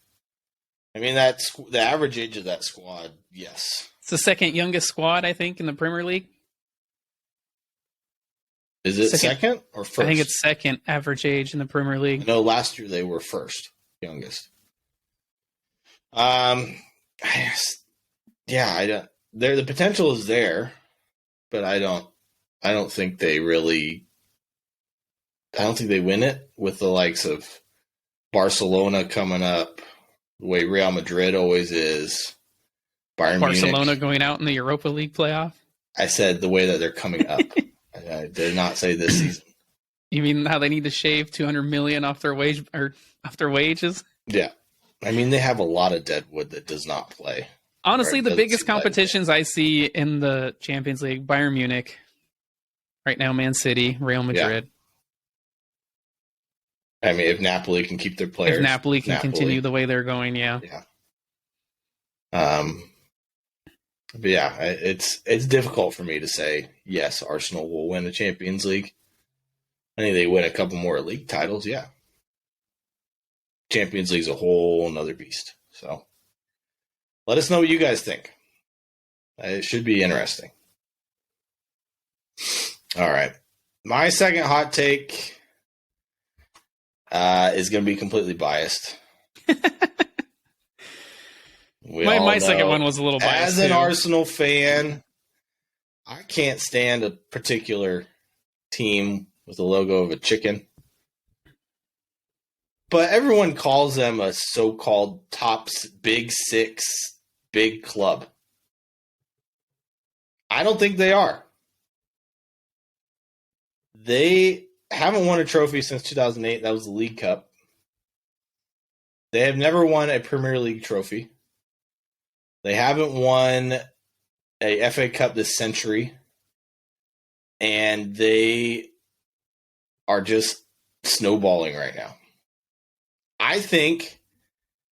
I mean, that's the average age of that squad, yes. It's the second youngest squad, I think, in the Premier League. Is it second or first? I think it's second average age in the Premier League. No, last year they were first, youngest. The potential is there, but I don't think they really. I don't think they win it with the likes of Barcelona coming up, the way Real Madrid always is. Barcelona Munich. Going out in the Europa League playoff? I said the way that they're coming up. I did not say this season. You mean how they need to shave $200 million off their wages? Yeah. I mean, they have a lot of dead wood that does not play. Honestly, the biggest competitions I see in the Champions League, Bayern Munich, right now Man City, Real Madrid. Yeah. I mean, if Napoli can keep their players. If Napoli can continue the way they're going, yeah. But yeah, it's difficult for me to say, yes, Arsenal will win the Champions League. I think they win a couple more league titles, yeah. Champions League's a whole nother beast. So let us know what you guys think. It should be interesting. All right. My second hot take is going to be completely biased. My second one was a little biased. As an Arsenal fan, I can't stand a particular team with a logo of a chicken. But everyone calls them a so-called top big six, big club. I don't think they are. They haven't won a trophy since 2008. That was the League Cup. They have never won a Premier League trophy. They haven't won a FA Cup this century. And they are just snowballing right now. I think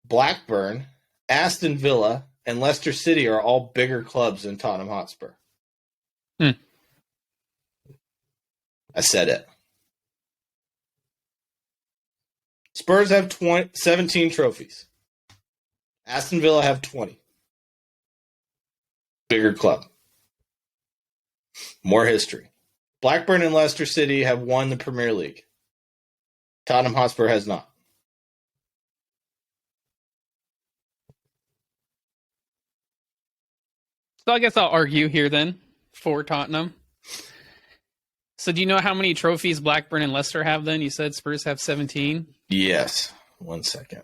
Blackburn, Aston Villa, and Leicester City are all bigger clubs than Tottenham Hotspur. I said it. Spurs have 17 trophies. Aston Villa have 20. Bigger club. More history. Blackburn and Leicester City have won the Premier League. Tottenham Hotspur has not. So I guess I'll argue here then for Tottenham. So do you know how many trophies Blackburn and Leicester have then? You said Spurs have 17? Yes. 1 second.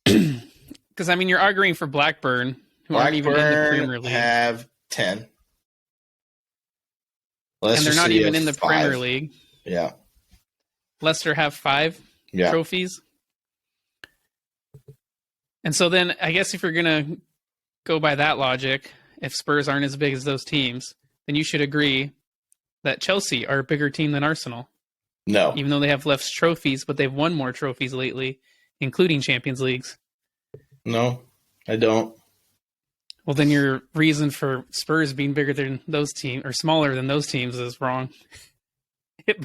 Because, I mean, you're arguing for Blackburn, who aren't even in the Premier League. Have 10. And they're not even in the Premier League. Yeah. Leicester have 5 trophies. And so then, I guess if you're going to go by that logic, if Spurs aren't as big as those teams, then you should agree that Chelsea are a bigger team than Arsenal. No. Even though they have less trophies, but they've won more trophies lately, including Champions Leagues. No, I don't. Well, then your reason for Spurs being bigger than those teams, or smaller than those teams, is wrong.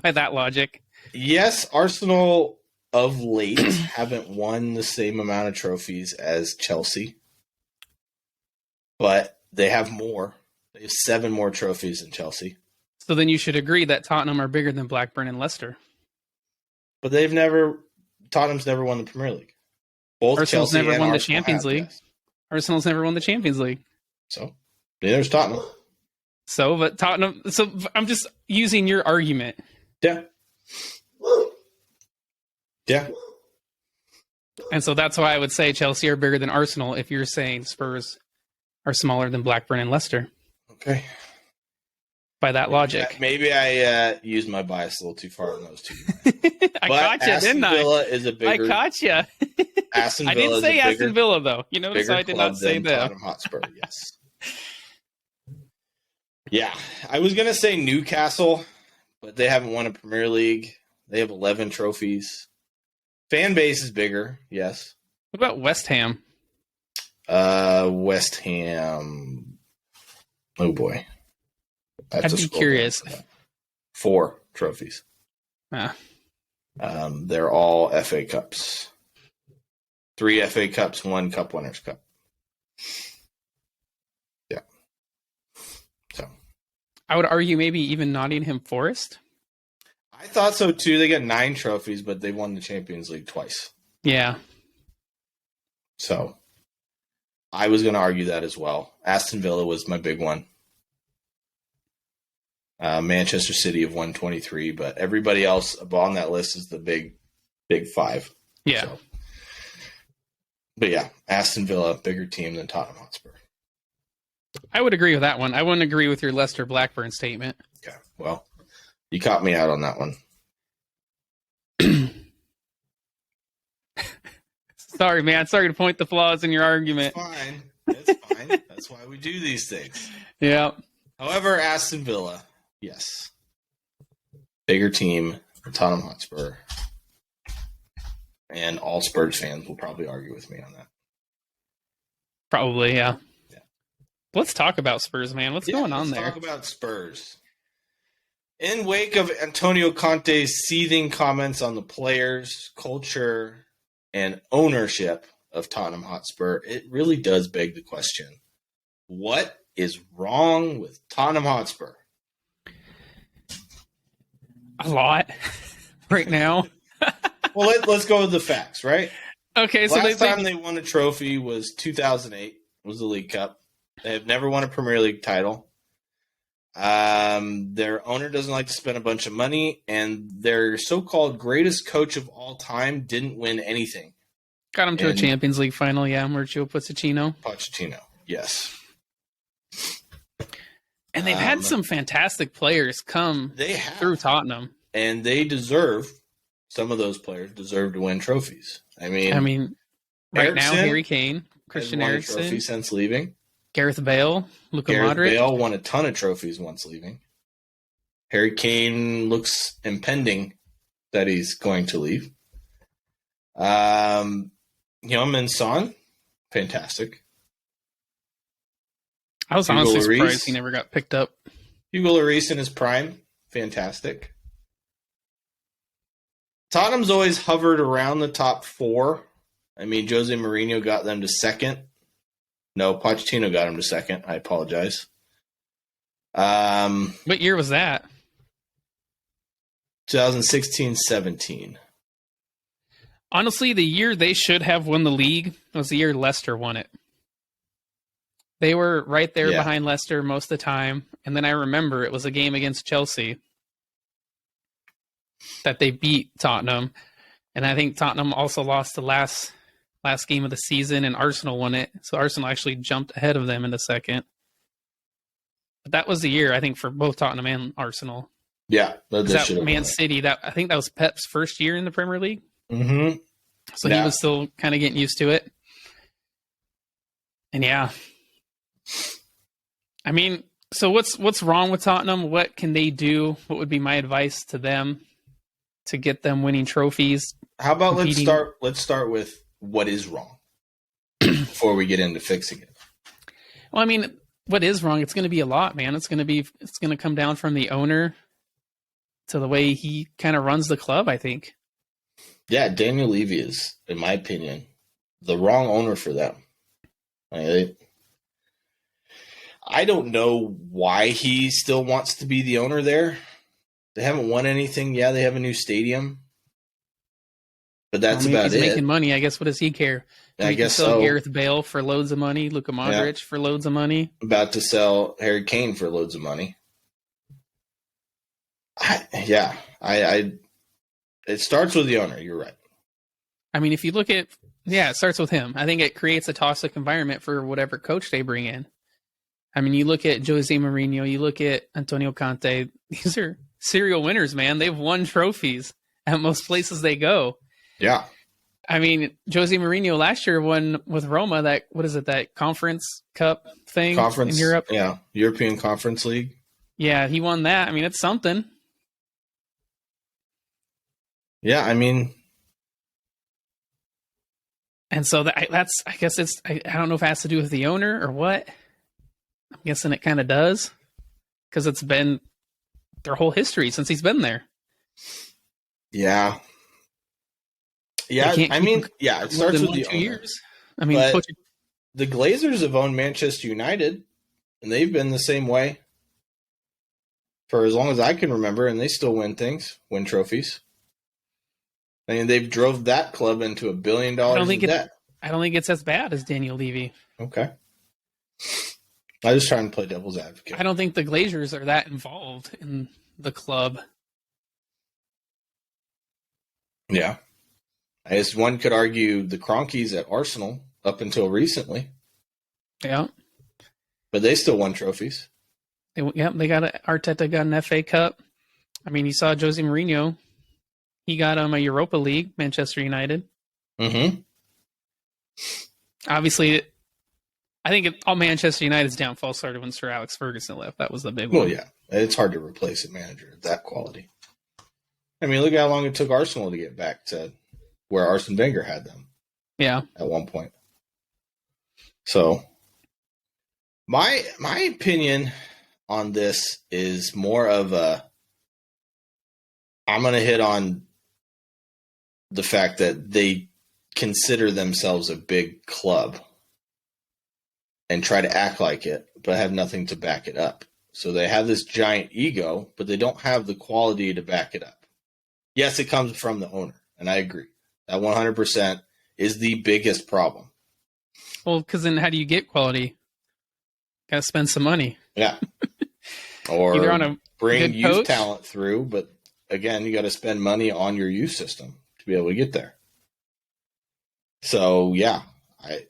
By that logic. Yes, Arsenal of late haven't won the same amount of trophies as Chelsea. But they have more. They have 7 more trophies than Chelsea. So then you should agree that Tottenham are bigger than Blackburn and Leicester. But Tottenham's never won the Premier League. Both Arsenal's Chelsea never and won the Arsenal Champions have, League. yes. Arsenal's never won the Champions League. So, neither's Tottenham. So, but Tottenham... So, I'm just using your argument. Yeah. Yeah. And so that's why I would say Chelsea are bigger than Arsenal if you're saying Spurs are smaller than Blackburn and Leicester. Okay. By that logic. Maybe I used my bias a little too far on those two. I caught you, didn't I? Villa is a bigger... I caught you. Aston Villa I didn't say is a Aston Villa, though. You notice I did not say that. Tottenham Hotspur, yes. Yeah. I was going to say Newcastle, but they haven't won a Premier League. They have 11 trophies. Fan base is bigger, yes. What about West Ham? West Ham... Oh, boy. I'd be curious. 4 trophies. Ah. They're all FA Cups. 3 FA Cups, 1 Cup Winners' Cup. Yeah. So. I would argue maybe even Nottingham Forest. I thought so too. They got 9 trophies, but they won the Champions League twice. Yeah. So I was going to argue that as well. Aston Villa was my big one. Manchester City have won 23, but everybody else on that list is the big 5. Yeah. So. But yeah, Aston Villa, bigger team than Tottenham Hotspur. I would agree with that one. I wouldn't agree with your Leicester Blackburn statement. Okay, well, you caught me out on that one. Sorry, man. Sorry to point the flaws in your argument. It's fine. It's fine. That's why we do these things. Yeah. However, Aston Villa, yes. Bigger team than Tottenham Hotspur. And all Spurs fans will probably argue with me on that. Probably, yeah. Let's talk about Spurs, man. What's going on there? Let's talk about Spurs. In wake of Antonio Conte's seething comments on the players, culture, and ownership of Tottenham Hotspur, it really does beg the question, what is wrong with Tottenham Hotspur? A lot right now. Well, let's go with the facts, right? Okay, so last time they won a trophy was 2008, was the League Cup. They have never won a Premier League title. Their owner doesn't like to spend a bunch of money, and their so-called greatest coach of all time didn't win anything. Got him to a Champions League final, Mauricio Pochettino, yes. And they've had some fantastic players come through Tottenham. And some of those players deserve to win trophies. I mean right now, Harry Kane, Christian Eriksen. Won a trophy since leaving. Gareth Bale, Luka Modric. Gareth Bale won a ton of trophies once leaving. Harry Kane looks impending that he's going to leave. Heung-min Son, fantastic. I was honestly surprised he never got picked up. Hugo Lloris in his prime, fantastic. Tottenham's always hovered around the top 4. I mean, Jose Mourinho got them to second. No, Pochettino got him to second. I apologize. What year was that? 2016-17. Honestly, the year they should have won the league was the year Leicester won it. They were right there behind Leicester most of the time. And then I remember it was a game against Chelsea that they beat Tottenham. And I think Tottenham also lost the last game of the season, and Arsenal won it. So Arsenal actually jumped ahead of them in the second. But that was the year, I think, for both Tottenham and Arsenal. Yeah. That Man City, I think that was Pep's first year in the Premier League. Mm-hmm. So he was still kind of getting used to it. And I mean, so what's wrong with Tottenham? What can they do? What would be my advice to them to get them winning trophies? How about let's start with what is wrong before we get into fixing it. Well, I mean, what is wrong? It's going to be a lot, man. It's going to come down from the owner to the way he kind of runs the club, I think. Yeah, Daniel Levy is, in my opinion, the wrong owner for them. I don't know why he still wants to be the owner there. They haven't won anything. Yeah, they have a new stadium. But that's about it. He's making money. I guess what does he care? I guess so. Gareth Bale for loads of money. Luka Modric for loads of money. About to sell Harry Kane for loads of money. It starts with the owner. You're right. I mean, if you look at, it starts with him. I think it creates a toxic environment for whatever coach they bring in. I mean, you look at Jose Mourinho, you look at Antonio Conte. These are serial winners, man. They've won trophies at most places they go. Yeah. I mean, Jose Mourinho last year won with Roma that Conference Cup thing in Europe? Yeah, European Conference League. Yeah, he won that. I mean, it's something. Yeah, I mean. And so I guess I don't know if it has to do with the owner or what. I'm guessing it kind of does. Because it's been their whole history since he's been there. Yeah. Yeah, it starts with the 2 years. I mean, the Glazers have owned Manchester United, and they've been the same way for as long as I can remember, and they still win trophies. I mean, they've drove that club into $1 billion in debt. I don't think it's as bad as Daniel Levy. Okay. I was trying to play devil's advocate. I don't think the Glazers are that involved in the club. Yeah. I guess one could argue the Cronkies at Arsenal up until recently. Yeah. But they still won trophies. Arteta got an FA Cup. I mean, you saw Jose Mourinho. He got a Europa League, Manchester United. Mm-hmm. Obviously, I think all Manchester United's downfall started when Sir Alex Ferguson left. That was the big one. Well, yeah. It's hard to replace a manager of that quality. I mean, look how long it took Arsenal to get back to where Arsene Wenger had them. Yeah. At one point. So, my opinion on this is more of I'm going to hit on the fact that they consider themselves a big club and try to act like it, but have nothing to back it up. So they have this giant ego, but they don't have the quality to back it up. Yes, it comes from the owner, and I agree. That 100% is the biggest problem. Well, because then how do you get quality? Got to spend some money. Yeah. Or Either on a bring good youth coach. talent through, but again, you got to spend money on your youth system to be able to get there. So, yeah. I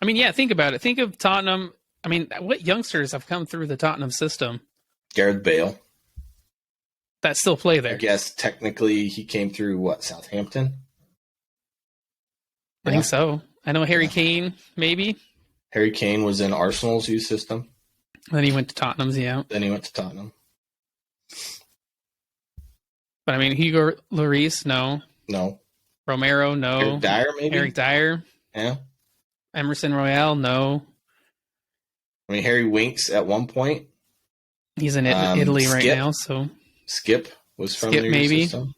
mean, yeah, think about it. Think of Tottenham. I mean, what youngsters have come through the Tottenham system Gareth Bale. that still play there? I guess technically he came through, Southampton? I think so. I know Harry Kane, maybe. Harry Kane was in Arsenal's youth system. Then he went to Tottenham's, yeah. Then he went to Tottenham. But I mean, Hugo Lloris, no. No. Romero, no. Eric Dyer, maybe? Eric Dyer. Yeah. Emerson Royale, no. I mean, Harry Winks at one point. He's in Italy right now, so. Skip was from Skip, the maybe. youth system.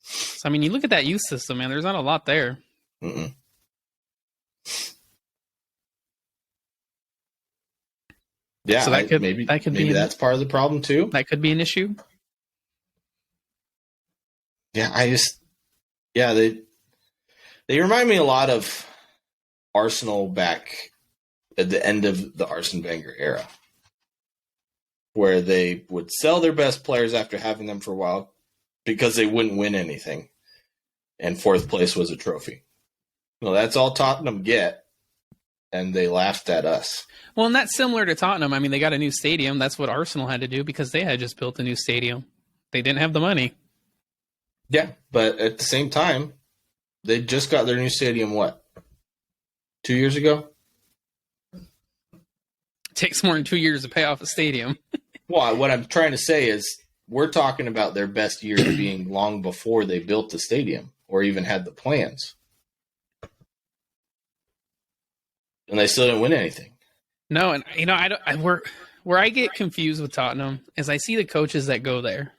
So, I mean, you look at that youth system, man, there's not a lot there. Mm-mm. Yeah, so maybe that's part of the problem too. That could be an issue. Yeah, they remind me a lot of Arsenal back at the end of the Arsene Wenger era, where they would sell their best players after having them for a while because they wouldn't win anything, and fourth place was a trophy. No, that's all Tottenham get, and they laughed at us. Well, and that's similar to Tottenham. I mean, they got a new stadium. That's what Arsenal had to do because they had just built a new stadium. They didn't have the money. Yeah, but at the same time, they just got their new stadium, 2 years ago? It takes more than 2 years to pay off a stadium. Well, what I'm trying to say is we're talking about their best years being long before they built the stadium or even had the plans. And they still didn't win anything. No, and where I get confused with Tottenham is I see the coaches that go there.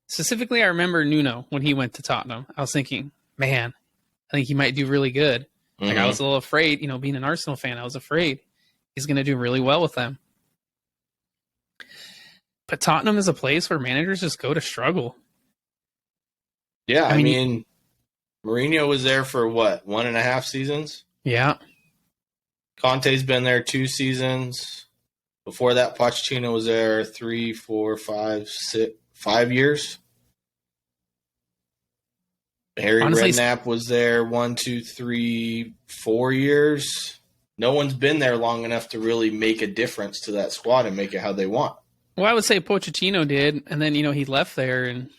Specifically, I remember Nuno when he went to Tottenham. I was thinking, man, I think he might do really good. Mm-hmm. Like I was a little afraid, being an Arsenal fan, I was afraid he's going to do really well with them. But Tottenham is a place where managers just go to struggle. Yeah, I mean, Mourinho was there for 1.5 seasons? Yeah. Conte's been there 2 seasons. Before that, Pochettino was there 3, 4, 5, 6, 5 years. Harry Redknapp was there 1, 2, 3, 4 years. No one's been there long enough to really make a difference to that squad and make it how they want. Well, I would say Pochettino did, and then, he left there, and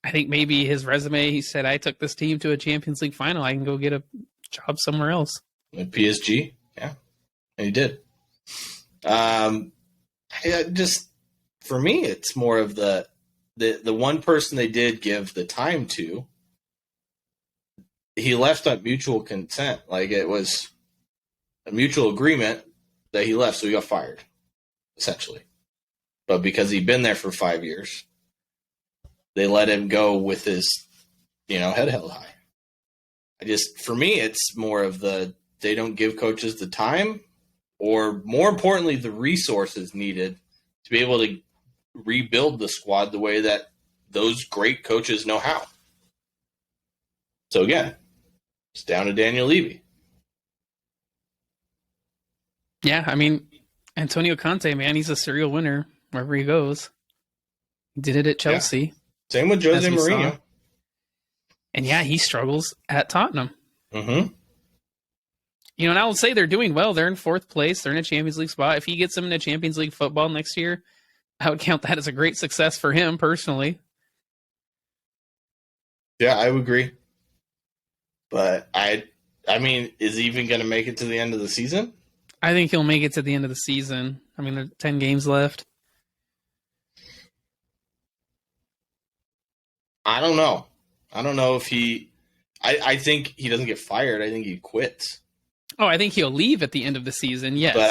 I think maybe his resume, he said, I took this team to a Champions League final. I can go get a job somewhere else. At PSG? Yeah. And he did. For me, it's more of the one person they did give the time to, he left on mutual consent. Like it was a mutual agreement that he left, so he got fired, essentially. But because he'd been there for 5 years, they let him go with his, head held high. For me, it's more of they don't give coaches the time, or more importantly, the resources needed to be able to rebuild the squad the way that those great coaches know how. So again, it's down to Daniel Levy. Yeah, I mean, Antonio Conte, man, he's a serial winner wherever he goes. He did it at Chelsea. Yeah. Same with Jose Mourinho. And yeah, he struggles at Tottenham. Mm-hmm. And I will say they're doing well. They're in 4th place. They're in a Champions League spot. If he gets them in a Champions League football next year, I would count that as a great success for him personally. Yeah, I would agree. But I mean, is he even going to make it to the end of the season? I think he'll make it to the end of the season. I mean, there are 10 games left. I don't know. I don't know if I think he doesn't get fired. I think he quits. Oh, I think he'll leave at the end of the season, yes. But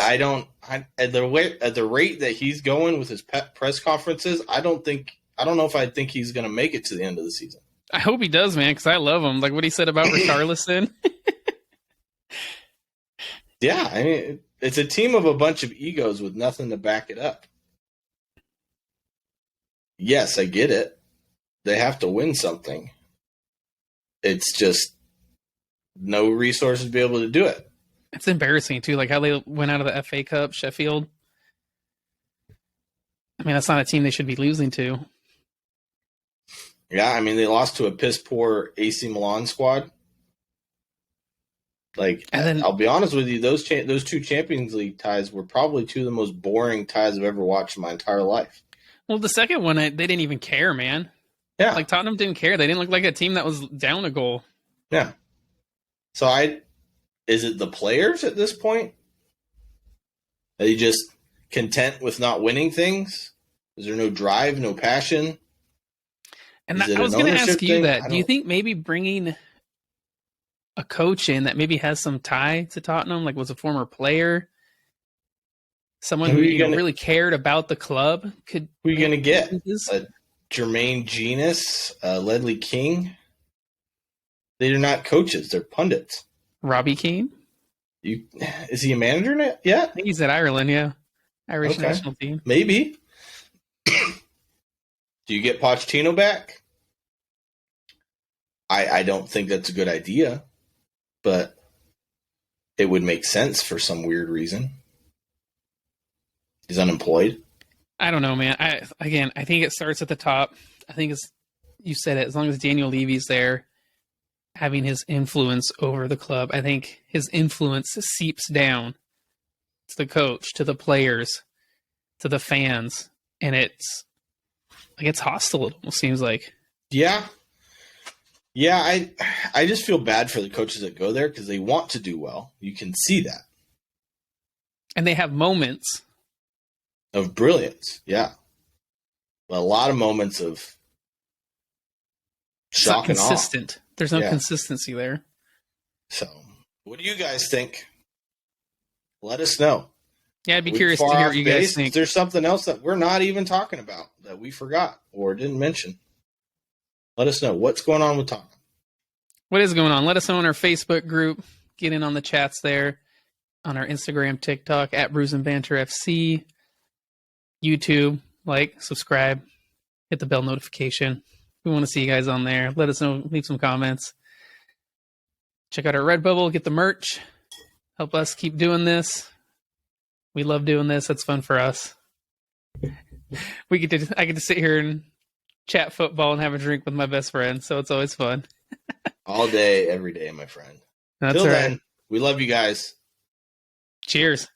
at the rate that he's going with his press conferences, I don't know if I think he's going to make it to the end of the season. I hope he does, man, because I love him. Like what he said about Richarlison. Yeah, I mean, it's a team of a bunch of egos with nothing to back it up. Yes, I get it. They have to win something. It's just no resources to be able to do it. It's embarrassing too, like how they went out of the FA Cup, Sheffield. I mean, that's not a team they should be losing to. Yeah, I mean, they lost to a piss poor AC Milan squad. Like, And then, I'll be honest with you, those two Champions League ties were probably two of the most boring ties I've ever watched in my entire life. well, the second one, they didn't even care, man. Yeah. Like, Tottenham didn't care. They didn't look like a team that was down a goal. Yeah. So is it the players at this point? Are you just content with not winning things? Is there no drive, no passion? And Is it I was an going to ownership ask you thing? that. Do you think maybe bringing a coach in that maybe has some tie to Tottenham, like was a former player, someone who really cared about the club, could who are you going to get? Jermaine Genius, Ledley King? They're not coaches; they're pundits. Robbie Keane? Is he a manager yet? I think he's at Ireland, yeah. Irish national team. Maybe. Do you get Pochettino back? I don't think that's a good idea, but it would make sense for some weird reason. He's unemployed. I don't know, man. I think it starts at the top. I think you said it, as long as Daniel Levy's there, having his influence over the club, I think his influence seeps down to the coach, to the players, to the fans, and it's hostile, it almost seems like. Yeah. I just feel bad for the coaches that go there because they want to do well. You can see that. And they have moments of brilliance, yeah. But a lot of moments of shock and awe. Consistent. There's no consistency there. So, what do you guys think? Let us know. Yeah, I'd be curious to hear what you guys think. Is there something else that we're not even talking about that we forgot or didn't mention? Let us know what's going on with Tottenham. What is going on? Let us know on our Facebook group. Get in on the chats there. On our Instagram, TikTok, at Brews and Banter FC. YouTube, like, subscribe, hit the bell notification. We want to see you guys on there. Let us know. Leave some comments. Check out our Redbubble. Get the merch. Help us keep doing this. We love doing this. It's fun for us. I get to sit here and chat football and have a drink with my best friend, so it's always fun. All day, every day, my friend. That's Till right. then, we love you guys. Cheers.